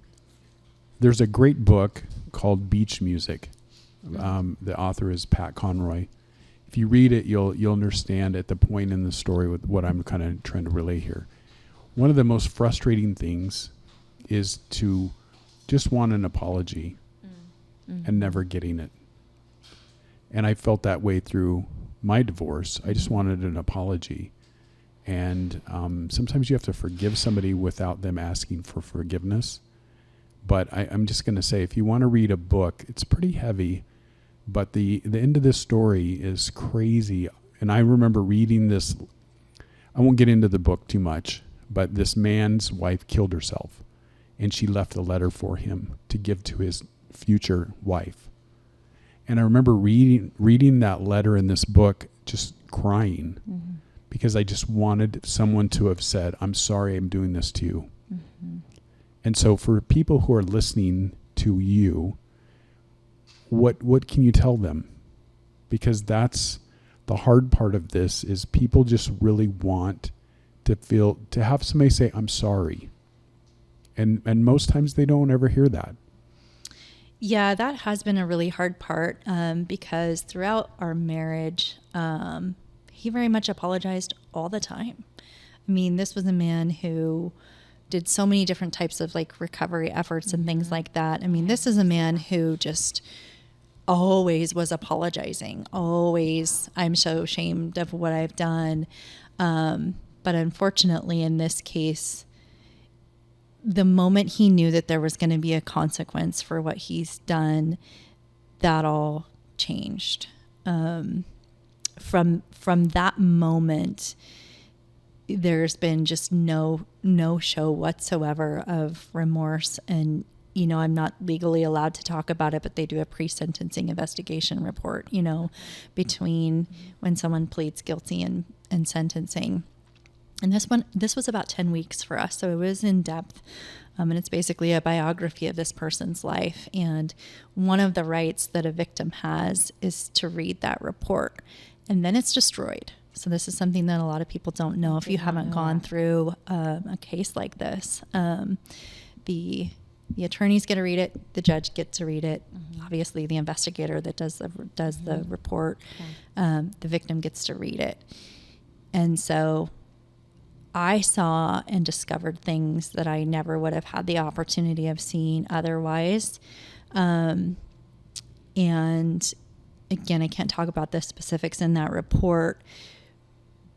There's a great book called Beach Music. The author is Pat Conroy. If you read it, you'll understand at the point in the story with what I'm kind of trying to relay here. One of the most frustrating things is to just want an apology and never getting it. And I felt that way through my divorce. I just wanted an apology. And sometimes you have to forgive somebody without them asking for forgiveness. But I'm just going to say, if you want to read a book, it's pretty heavy. But the end of this story is crazy. And I remember reading this. I won't get into the book too much, but this man's wife killed herself. and she left a letter for him to give to his future wife. And I remember reading that letter in this book, just crying, because I just wanted someone to have said, I'm sorry I'm doing this to you. And so for people who are listening to you, what can you tell them? Because that's the hard part of this, is people just really want to have somebody say, I'm sorry. And most times they don't ever hear that. Yeah, that has been a really hard part, because throughout our marriage, he very much apologized all the time. I mean, this was a man who did so many different types of like recovery efforts and things like that. I mean, this is a man who just always was apologizing. Always, I'm so ashamed of what I've done. But unfortunately, in this case, the moment he knew that there was going to be a consequence for what he's done, that all changed. From that moment, there's been just no show whatsoever of remorse. And, you know, I'm not legally allowed to talk about it, but they do a pre-sentencing investigation report, you know, between when someone pleads guilty and sentencing. And this was about 10 weeks for us. So it was in depth. And it's basically a biography of this person's life. And one of the rights that a victim has is to read that report. And then it's destroyed. So this is something that a lot of people don't know if you haven't gone through a case like this. The attorneys get to read it. The judge gets to read it. Obviously, the investigator that does the report, the victim gets to read it. And so I saw and discovered things that I never would have had the opportunity of seeing otherwise. And again, I can't talk about the specifics in that report,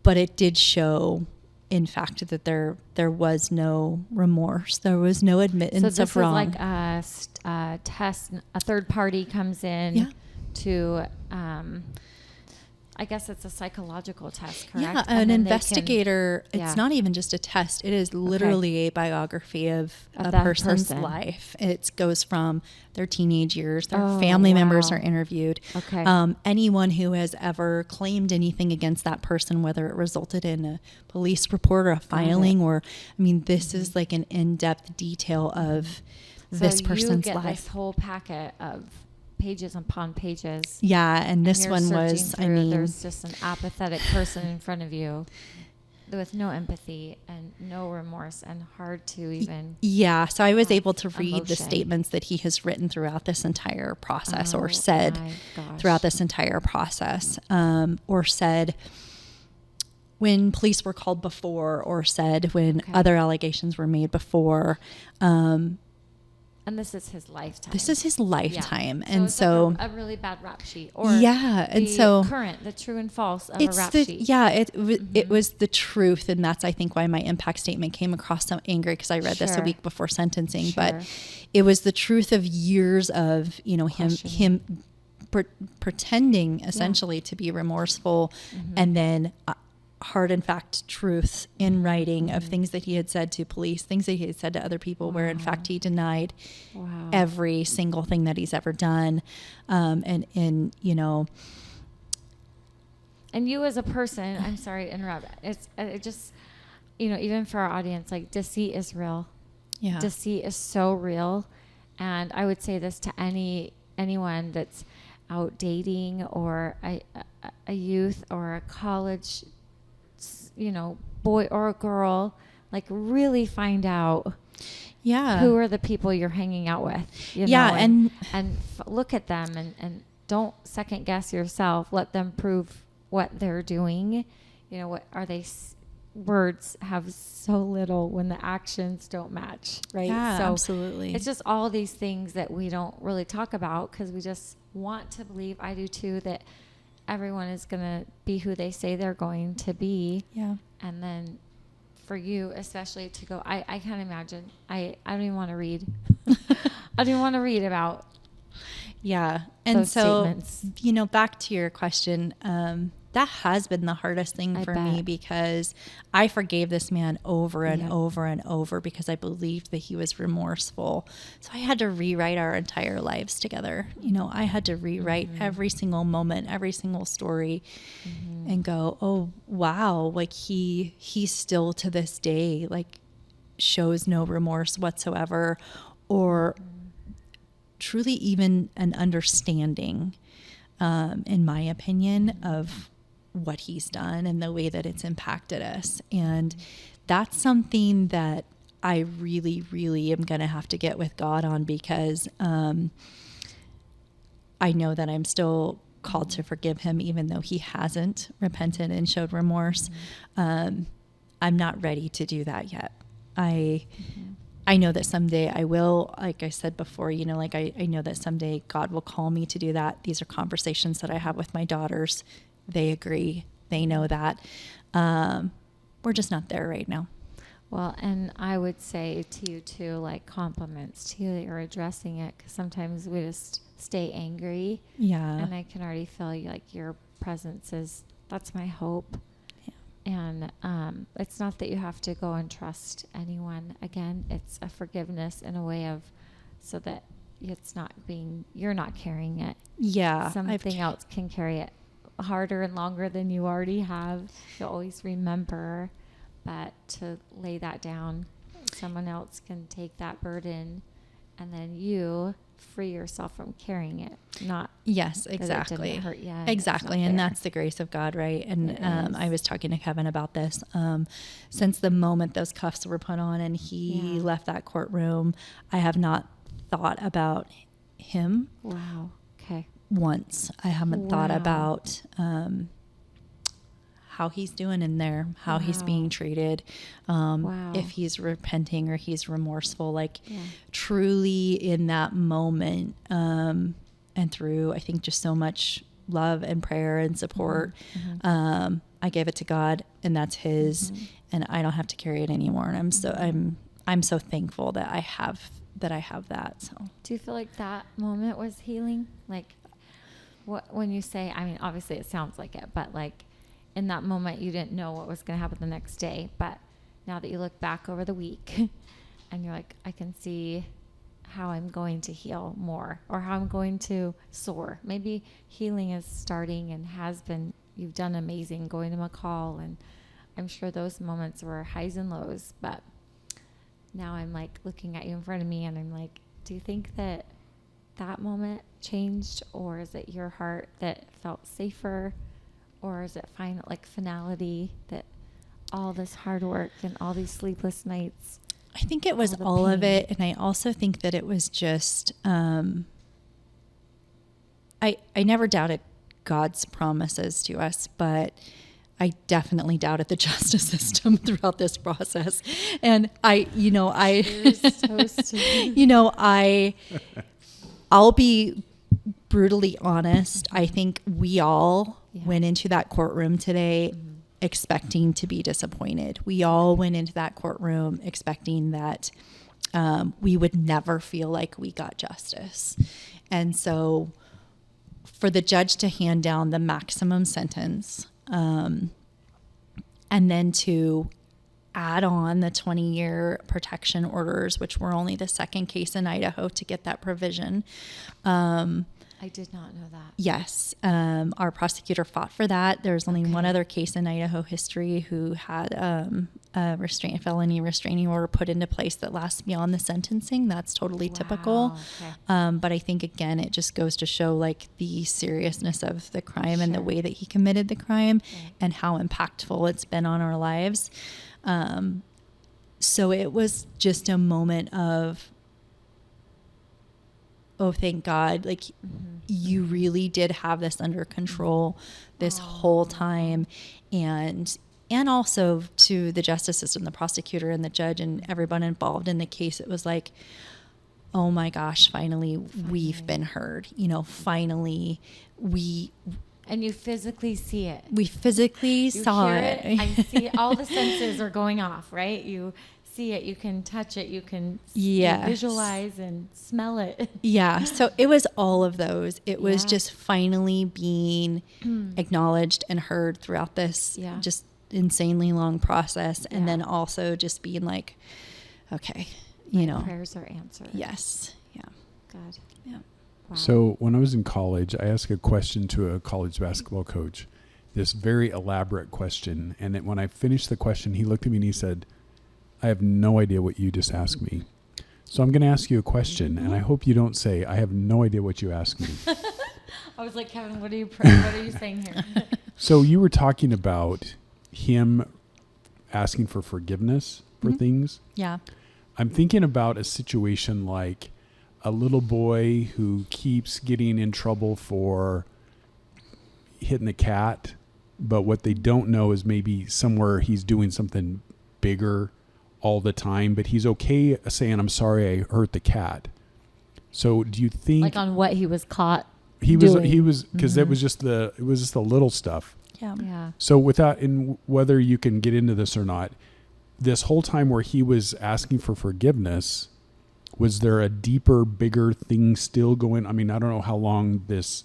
but it did show, in fact, that there was no remorse. There was no admittance of wrong. So this is like a test. A third party comes in to, I guess it's a psychological test, correct? Yeah, an investigator, it's not even just a test. It is literally a biography of a person's life. It goes from their teenage years, their family members are interviewed. Okay. Anyone who has ever claimed anything against that person, whether it resulted in a police report or a filing, or, I mean, this is like an in-depth detail of this person's life. So you get life. this whole packet of pages upon pages. Yeah, and this one was, I mean, there's just an apathetic person in front of you with no empathy and no remorse and hard to even. Yeah, so I was able to read the statements that he has written throughout this entire process, or said throughout this entire process, or said when police were called before, or said when other allegations were made before. And this is his lifetime. This is his lifetime. Yeah. And so it's like a really bad rap sheet. Or and so the true and false of a rap sheet. Yeah, it was the truth. And that's, I think, why my impact statement came across so angry, because I read this a week before sentencing. But it was the truth of years of, you know, him pretending essentially to be remorseful, and then hard and fact truth in writing of things that he had said to police, things that he had said to other people, where in fact he denied every single thing that he's ever done. And you know, and you as a person, I'm sorry to interrupt. It just, you know, even for our audience, like, deceit is real. Yeah. Deceit is so real. And I would say this to anyone that's out dating, or a youth or a college, you know, boy or a girl, like, really find out who are the people you're hanging out with, you know, and look at them and don't second guess yourself. Let them prove what they're doing. You know, what are they? Words have so little when the actions don't match, right? Yeah, so absolutely. It's just all these things that we don't really talk about, because we just want to believe, I do too, that everyone is going to be who they say they're going to be. Yeah. And then for you, especially, to go, I can't imagine. I don't even want to read. I don't even want to read about and those so statements. You know, back to your question, that has been the hardest thing I for me, bet. because I forgave this man over and Yeah. over and over because I believed that he was remorseful. So I had to rewrite our entire lives together. I had to rewrite every single moment, every single story, and go, oh wow, like he still to this day like shows no remorse whatsoever, or truly even an understanding, in my opinion, of what he's done and the way that it's impacted us. And that's something that I really, really am going to have to get with God on, because I know that I'm still called to forgive him, even though he hasn't repented and showed remorse. I'm not ready to do that yet. I know that someday I will. Like I said before, like I know that someday God will call me to do that. These are conversations that I have with my daughters. They agree. They know that. We're just not there right now. Well, and I would say to you too, like compliments to you that you're addressing it, because sometimes we just stay angry. Yeah. And I can already feel like your presence is, that's my hope. And it's not that you have to go and trust anyone again. It's a forgiveness in a way of, so that it's not being, you're not carrying it. Yeah. Something else can carry it harder and longer than you already have. You'll always remember, but to lay that down, someone else can take that burden, and then you free yourself from carrying it. Not Yes, that it exactly. didn't hurt you and Exactly. it's not And there. that's the grace of God, right? And It is. I was talking to Kevin about this. Since the moment those cuffs were put on and he Yeah. left that courtroom, I have not thought about him Wow. Okay. once. I haven't thought Wow. about how he's doing in there, how he's Wow. being treated, Wow. if he's repenting or he's remorseful, like Yeah. truly in that moment, and through, I think, just so much love and prayer and support. I gave it to God, and that's his, and I don't have to carry it anymore. And I'm so thankful that I have that. So Do you feel like that moment was healing? Like, what when you say? I mean, obviously it sounds like it, but like in that moment, you didn't know what was going to happen the next day. But now that you look back over the week, and you're like, I can see how I'm going to heal more, or how I'm going to soar. Maybe healing is starting and has been. You've done amazing going to McCall, and I'm sure those moments were highs and lows, but now I'm like looking at you in front of me, and I'm like, do you think that that moment changed, or is it your heart that felt safer, or is it finality that all this hard work and all these sleepless nights? I think it was All the all of pain. it. And I also think that it was just, I never doubted God's promises to us, but I definitely doubted the justice system throughout this process. And Cheers, toast to- I'll be brutally honest. I think we all Yeah. went into that courtroom today expecting to be disappointed. We all went into that courtroom expecting that we would never feel like we got justice. And so for the judge to hand down the maximum sentence, and then to add on the 20-year protection orders, which were only the second case in Idaho to get that provision. I did not know that. Yes. Our prosecutor fought for that. There's only one other case in Idaho history who had a felony restraining order put into place that lasts beyond the sentencing. That's totally typical. Wow, okay. But I think, again, it just goes to show like the seriousness of the crime and the Sure. way that he committed the crime, Right. and how impactful it's been on our lives. So it was just a moment of, oh, thank God, like you really did have this under control this whole time. And also to the justice system, the prosecutor and the judge and everyone involved in the case, it was like, oh my gosh, finally we've been heard. Finally And you physically see it. we physically You saw hear it. I see all the senses are going off, right? You see it, you can touch it, you can Yes. visualize and smell it. Yeah. So it was all of those. It was Yeah. just finally being acknowledged and heard throughout this Yeah. just insanely long process. And Yeah. then also just being like, okay, Prayers are answered. yes. Yeah. God. Yeah. Wow. So when I was in college, I asked a question to a college basketball coach, this very elaborate question. And then when I finished the question, he looked at me and he said, I have no idea what you just asked me. So I'm going to ask you a question, and I hope you don't say, I have no idea what you asked me. I was like, Kevin, what are you saying here? So you were talking about him asking for forgiveness for things. Yeah. I'm thinking about a situation like a little boy who keeps getting in trouble for hitting the cat, but what they don't know is maybe somewhere he's doing something bigger all the time, but he's okay saying, I'm sorry I hurt the cat. So do you think Like on what he was caught he doing. was because it was just the little stuff. Yeah. Yeah. So whether you can get into this or not, this whole time where he was asking for forgiveness, was there a deeper, bigger thing still going? I mean, I don't know how long this,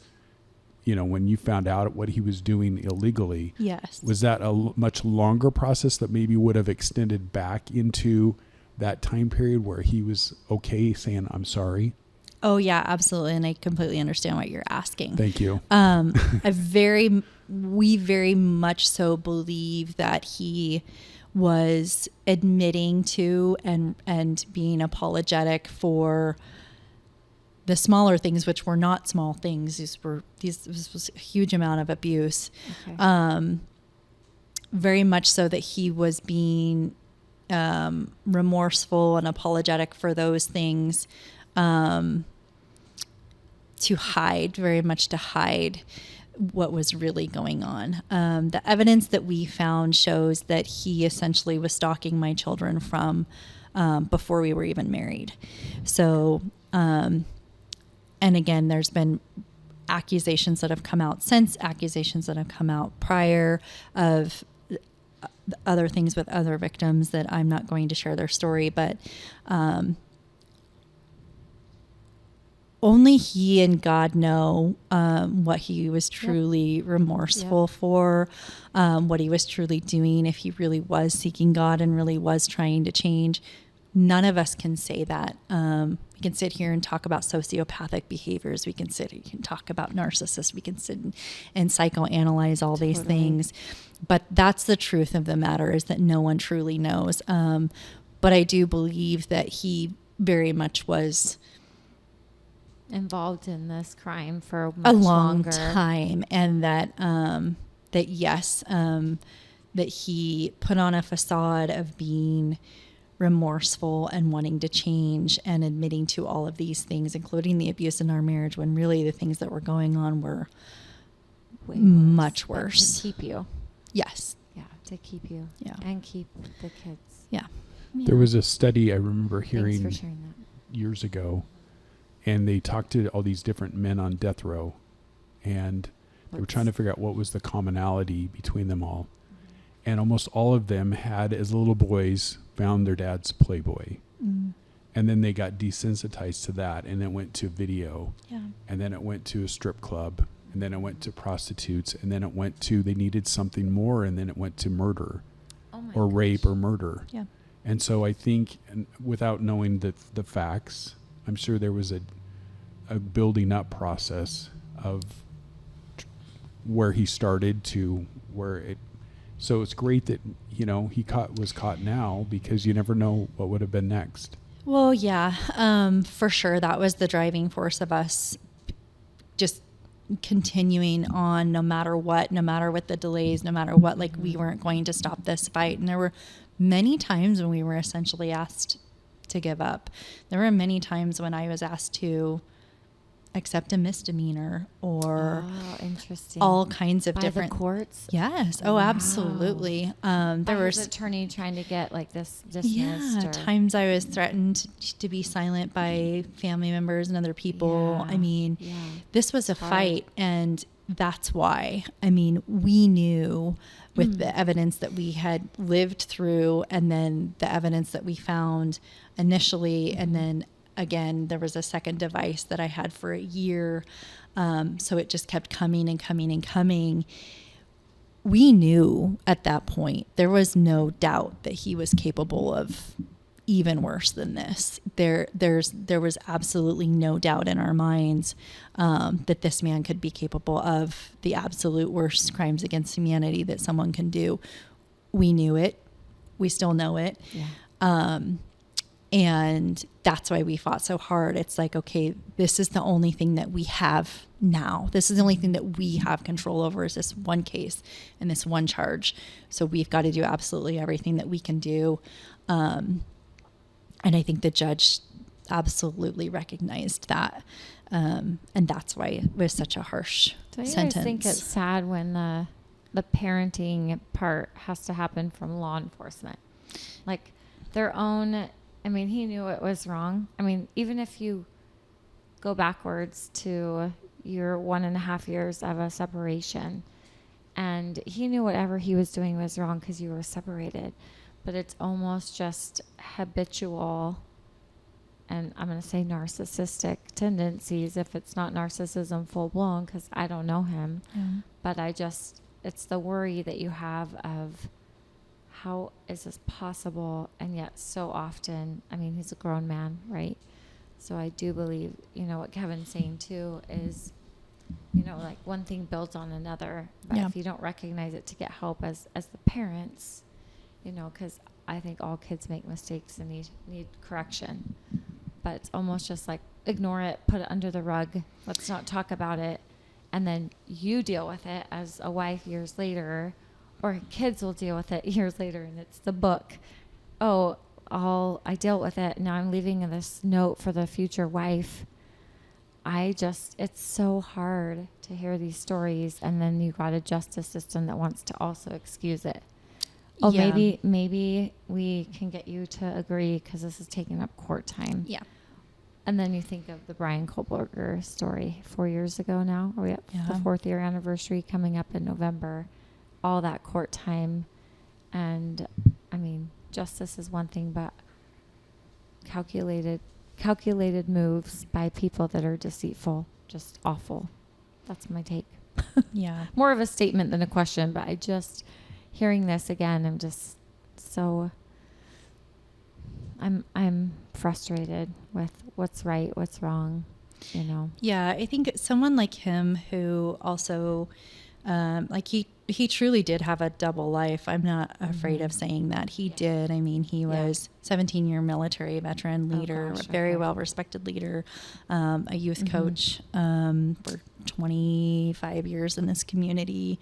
when you found out what he was doing illegally, Yes. was that a much longer process that maybe would have extended back into that time period where he was okay saying, I'm sorry? Oh yeah, absolutely. And I completely understand what you're asking. Thank you. We very much so believe that he was admitting to and being apologetic for the smaller things, which were not small things. This was a huge amount of abuse. Okay. Very much so that he was being remorseful and apologetic for those things, to hide what was really going on. The evidence that we found shows that he essentially was stalking my children from before we were even married. So, and again, there's been accusations that have come out since, accusations that have come out prior of other things with other victims that I'm not going to share their story, but only he and God know what he was truly remorseful for, what he was truly doing, if he really was seeking God and really was trying to change. None of us can say that. We can sit here and talk about sociopathic behaviors. We can talk about narcissists. We can sit and psychoanalyze all these things. But that's the truth of the matter, is that no one truly knows. But I do believe that he very much was Involved in this crime for a much long longer. time, and that that he put on a facade of being remorseful and wanting to change and admitting to all of these things, including the abuse in our marriage, when really the things that were going on were Way much But worse. To keep you. Yes. Yeah. To keep you. Yeah. And keep the kids. Yeah. There was a study I remember Thanks hearing for sharing that. years ago, and they talked to all these different men on death row, and they were trying to figure out what was the commonality between them all. And almost all of them had, as little boys, found their dad's Playboy. Mm. And then they got desensitized to that, and it went to video, Yeah. and then it went to a strip club, and then it went to prostitutes, and then it went to, they needed something more, and then it went to murder Oh my or gosh. rape or murder. Yeah. And so I think, and without knowing the facts, I'm sure there was a building up process of where he started to where it. So it's great that, he was caught now, because you never know what would have been next. Well, yeah, for sure. That was the driving force of us just continuing on no matter what the delays, no matter what, like we weren't going to stop this fight. And there were many times when we were essentially asked to give up. There were many times when I was asked to accept a misdemeanor or Oh, interesting. all kinds of By different the courts. Yes. Oh, Wow. absolutely. There By were his attorney trying to get like this dismissed. yeah, or, times I was threatened to be silent by family members and other people. Yeah. I mean, Yeah. this was a Hard. fight, and that's why. I mean, we knew with the evidence that we had lived through, and then the evidence that we found initially, and then again, there was a second device that I had for a year. So it just kept coming and coming and coming. We knew at that point, there was no doubt that he was capable of even worse than this. There was absolutely no doubt in our minds that this man could be capable of the absolute worst crimes against humanity that someone can do. We knew it. We still know it. Yeah. And that's why we fought so hard. It's like, okay, this is the only thing that we have now. This is the only thing that we have control over, is this one case and this one charge. So we've got to do absolutely everything that we can do. And I think the judge absolutely recognized that. And that's why it was such a harsh Don't you sentence. guys think it's sad when the parenting part has to happen from law enforcement? Like their own, I mean, he knew it was wrong. I mean, even if you go backwards to your 1.5 years of a separation, and he knew whatever he was doing was wrong because you were separated, but it's almost just habitual, and I'm going to say narcissistic tendencies, if it's not narcissism full blown, because I don't know him. Yeah. But it's the worry that you have of how is this possible? And yet so often, I mean, he's a grown man, right? So I do believe, what Kevin's saying too is, like one thing builds on another. But Yeah. if you don't recognize it to get help as the parents, because I think all kids make mistakes and need correction. But it's almost just like ignore it, put it under the rug. Let's not talk about it. And then you deal with it as a wife years later, or kids will deal with it years later. And it's the book. Oh, I dealt with it. Now I'm leaving this note for the future wife. It's so hard to hear these stories. And then you got a justice system that wants to also excuse it. Oh, Yeah. maybe we can get you to agree because this is taking up court time. Yeah. And then you think of the Brian Kohlberger story 4 years ago now. Are we at the 4th year anniversary coming up in November? All that court time. And I mean, justice is one thing, but calculated moves by people that are deceitful, just awful. That's my take. Yeah. More of a statement than a question, but hearing this again, I'm just so I'm frustrated with what's right, what's wrong, Yeah, I think someone like him who also, he truly did have a double life. I'm not afraid of saying that. He did. I mean, he was 17-year military veteran leader, gosh, very okay. well-respected leader, a youth coach for 25 years in this community.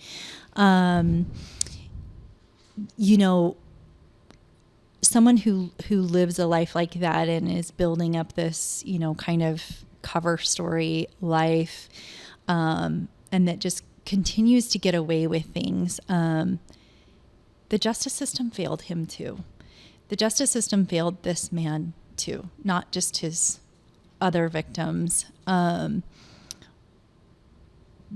Someone who lives a life like that and is building up this, kind of cover story life, and that just continues to get away with things. The justice system failed him too. The justice system failed this man too, not just his other victims.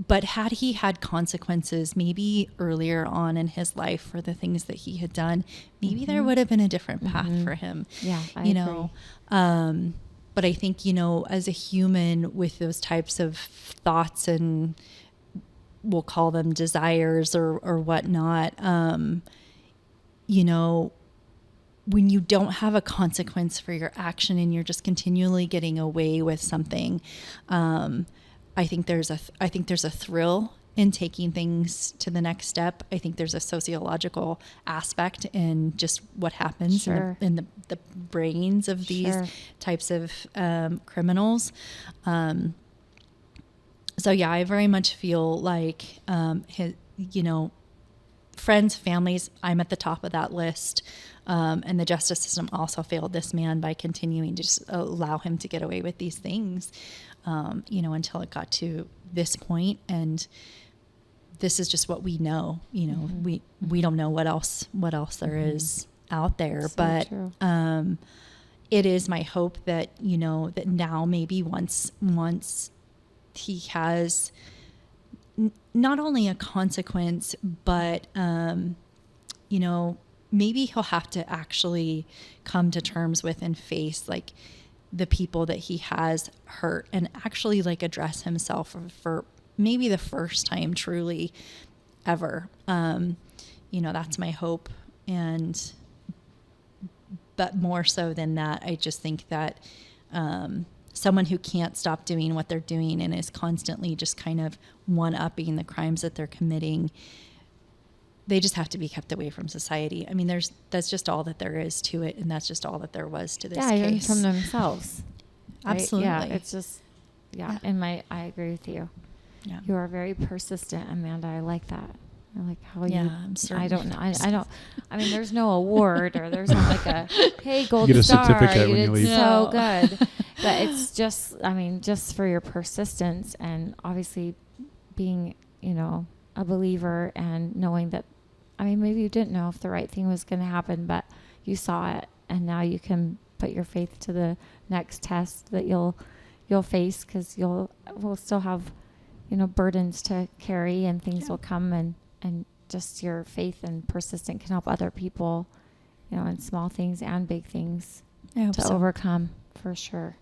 But had he had consequences maybe earlier on in his life for the things that he had done, maybe there would have been a different path for him. Yeah, I agree. But I think, as a human with those types of thoughts and we'll call them desires or whatnot, when you don't have a consequence for your action and you're just continually getting away with something, I think there's a thrill in taking things to the next step. I think there's a sociological aspect in just what happens in the brains of these types of criminals. So yeah, I very much feel like friends, families, I'm at the top of that list. And the justice system also failed this man by continuing to just allow him to get away with these things, until it got to this point. And this is just what we know. We don't know what else there is out there. So but true. It is my hope that that now maybe once he has not only a consequence, but, maybe he'll have to actually come to terms with and face like the people that he has hurt and actually like address himself for maybe the first time truly ever. That's my hope. But more so than that, I just think that, someone who can't stop doing what they're doing and is constantly just kind of one-upping the crimes that they're committing, they just have to be kept away from society. I mean, that's just all that there is to it, and that's just all that there was to this even case. from themselves. Right? Absolutely. Yeah, it's just, I agree with you. Yeah. You are very persistent, Amanda. I like that. I like how Yeah, you. I'm certainly I don't know. I don't. I mean, there's no award or there's not like a hey gold You get a star. certificate when you did leave. so No. good. But it's just, just for your persistence and obviously being, a believer and knowing that. Maybe you didn't know if the right thing was going to happen, but you saw it, and now you can put your faith to the next test that you'll face, because we'll still have, burdens to carry, and things will come, and just your faith and persistence can help other people, in small things and big things I hope to so. overcome, for sure.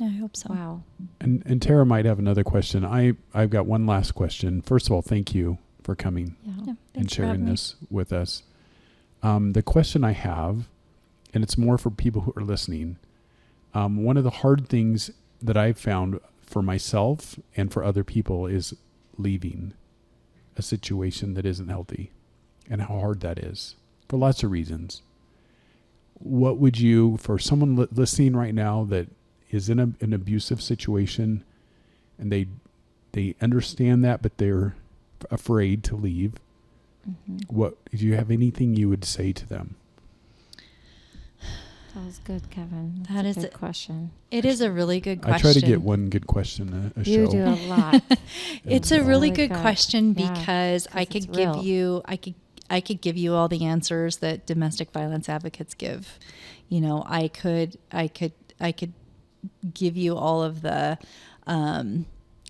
I hope so. Wow. And Tara might have another question. I've got one last question. First of all, thank you for coming Yeah, and thanks for having sharing me. this with us. The question I have, and it's more for people who are listening. One of the hard things that I've found for myself and for other people is leaving a situation that isn't healthy, and how hard that is for lots of reasons. What would you, for someone listening right now that is in an abusive situation, and they understand that, but they're afraid to leave, what do you have anything you would say to them? That was good, Kevin. That That's is a good question. It is a really good question. I try to get one good question a You show. do a lot. It's a really Really good good. question Yeah, because I 'cause could it's give real. you, I could give you all the answers that domestic violence advocates give. I could give you all of the,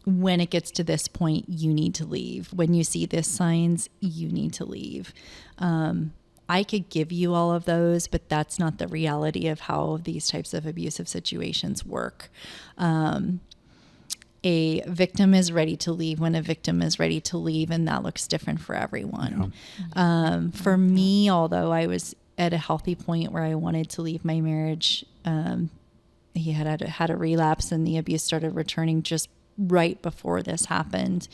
when it gets to this point, you need to leave. When you see this signs, you need to leave. I could give you all of those, but that's not the reality of how these types of abusive situations work. A victim is ready to leave when a victim is ready to leave, and that looks different for everyone. For me, although I was at a healthy point where I wanted to leave my marriage, he had a relapse, and the abuse started returning just right before this happened.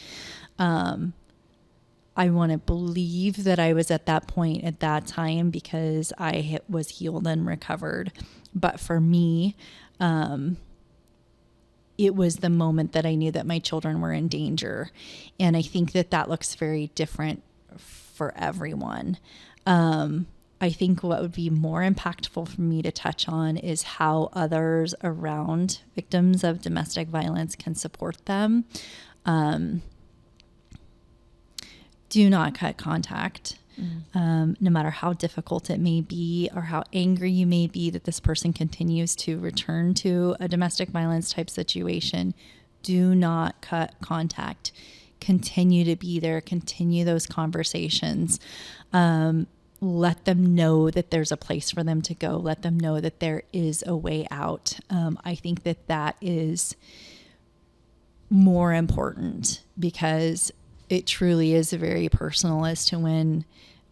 I want to believe that I was at that point at that time because I was healed and recovered. But for me, it was the moment that I knew that my children were in danger. And I think that looks very different for everyone. I think what would be more impactful for me to touch on is how others around victims of domestic violence can support them. Do not cut contact. No matter how difficult it may be or how angry you may be that this person continues to return to a domestic violence type situation, do not cut contact. Continue to be there. Continue those conversations. Let them know that there's a place for them to go. Let them know that there is a way out. I think that is more important because it truly is very personal as to when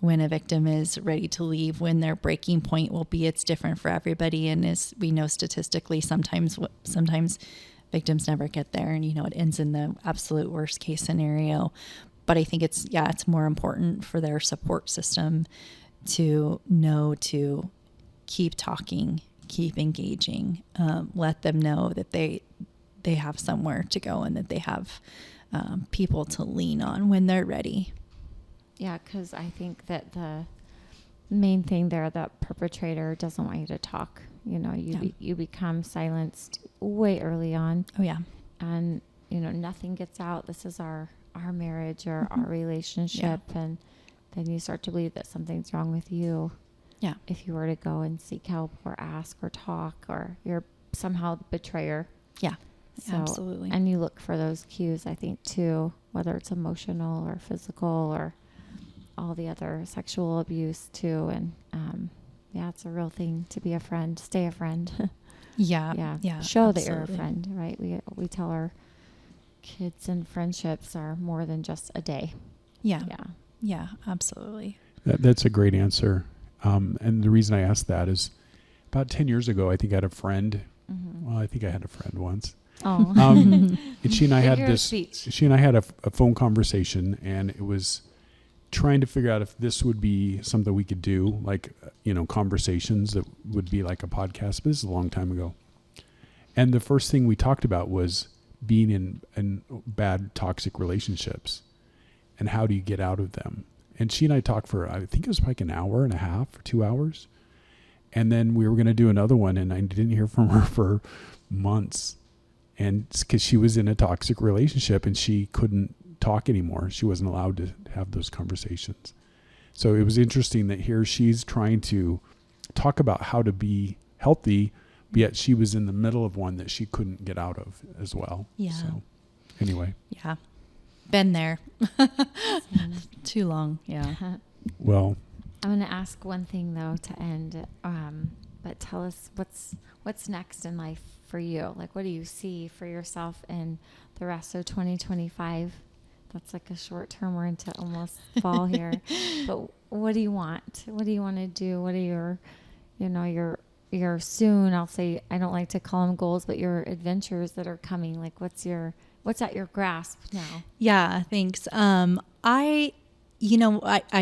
a victim is ready to leave, when their breaking point will be. It's different for everybody. And as we know statistically, sometimes victims never get there, and it ends in the absolute worst case scenario. But I think it's more important for their support system to know to keep talking, keep engaging, let them know that they have somewhere to go and that they have people to lean on when they're ready. Yeah, because I think that the main thing there, that perpetrator doesn't want you to talk. You become silenced way early on. Oh yeah. And, nothing gets out. This is our marriage or our relationship. Yeah. And then you start to believe that something's wrong with you. Yeah. If you were to go and seek help or ask or talk, or you're somehow the betrayer. Yeah. So, Absolutely. And you look for those cues, I think, too, whether it's emotional or physical or all the other sexual abuse too. And yeah, it's a real thing to be a friend, stay a friend. Yeah. Yeah. Show that you're a absolutely. friend, right? We tell our kids and friendships are more than just a day. Yeah. Yeah. Yeah, absolutely. That's a great answer. And the reason I asked that is about 10 years ago, I think I had a friend. Mm-hmm. Well, I think I had a friend once. Oh. And she and I had Figure of this, speech. she and I had a phone conversation, and it was trying to figure out if this would be something we could do, like, conversations that would be like a podcast. But this is a long time ago. And the first thing we talked about was being in bad toxic relationships and how do you get out of them. And she and I talked for, I think it was like an hour and a half or 2 hours. And then we were going to do another one, and I didn't hear from her for months. And because she was in a toxic relationship and she couldn't talk anymore. She wasn't allowed to have those conversations. So it was interesting that here she's trying to talk about how to be healthy, but yet she was in the middle of one that she couldn't get out of as well. Yeah. So anyway, Yeah. Been there. Too long. Yeah. well, I'm going to ask one thing though to end, but tell us what's next in life for you. Like, what do you see for yourself in the rest of 2025? That's like a short term. We're into almost fall here, but what do you want? What do you want to do? What are your soon? I'll say, I don't like to call them goals, but your adventures that are coming. Like, what's at your grasp now? Yeah, thanks. I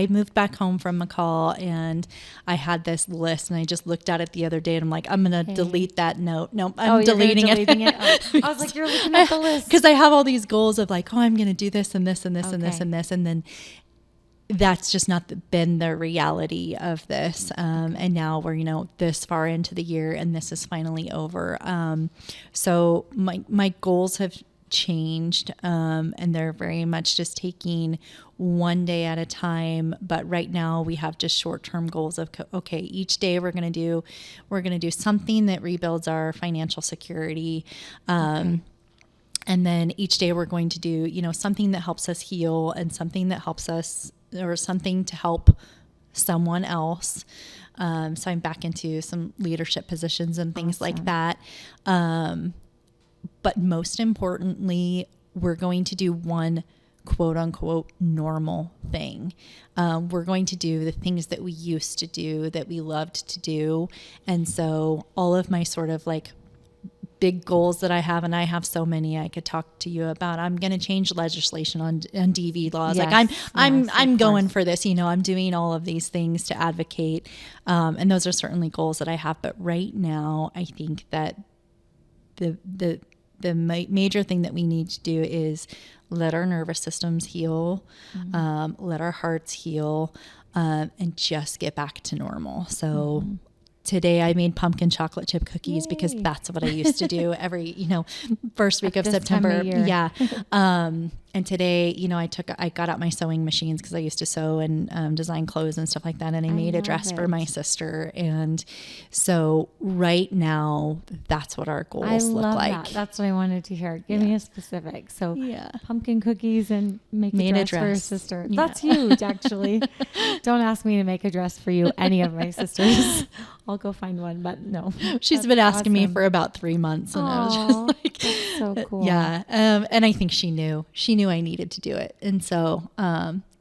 moved back home from McCall, and I had this list, and I just looked at it the other day, and I'm like, I'm going to delete that note. Nope, I'm deleting it. Oh, I was like, you're looking at the list. Because I have all these goals of like, I'm going to do this and this and this and this Okay. and this. And then that's just not been the reality of this. And now we're, this far into the year, and this is finally over. So my goals have changed, and they're very much just taking one day at a time. But right now we have just short-term goals of, okay, each day we're going to do something that rebuilds our financial security. And then each day we're going to do, something that helps us heal, and something that helps us, or something to help someone else. So I'm back into some leadership positions and things like that. But most importantly, we're going to do one quote unquote normal thing. We're going to do the things that we used to do, that we loved to do. And so all of my sort of like big goals that I have, and I have so many I could talk to you about. I'm going to change legislation on DV laws. Yes, like I'm of going course. for this, I'm doing all of these things to advocate. And those are certainly goals that I have. But right now, I think that the major thing that we need to do is let our nervous systems heal, let our hearts heal, and just get back to normal. So today I made pumpkin chocolate chip cookies because Yay. that's what I used to do every, first week At of this time of September. year. Yeah. And today, I got out my sewing machines because I used to sew and design clothes and stuff like that. And I made a love dress for it. my sister. And so right now, that's what our goals I look love like. that. That's what I wanted to hear. Give me a specific. So Yeah. pumpkin cookies and make Made a a dress for your dress. sister. Yeah. That's huge, actually. Don't ask me to make a dress for you, any of my sisters. I'll go find one, but no. She's That's been asking me awesome. for about 3 months, and I was Aw, just like, that's so cool. yeah. And I think she knew I needed to do it. And so,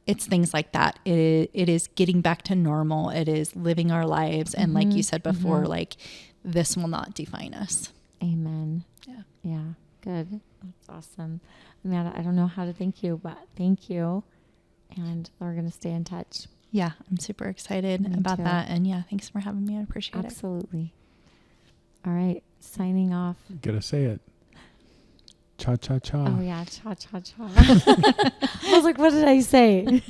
it's things like that. It is getting back to normal. It is living our lives. And like you said before, like this will not define us. Amen. Yeah. Yeah. Good. That's awesome. Man, I don't know how to thank you, but thank you. And we're going to stay in touch. Yeah. I'm super excited Me about too. that. And yeah, thanks for having me. I appreciate it. Absolutely. All signing off. Gotta say it. Cha cha cha. Oh yeah, cha cha cha. I was like, what did I say?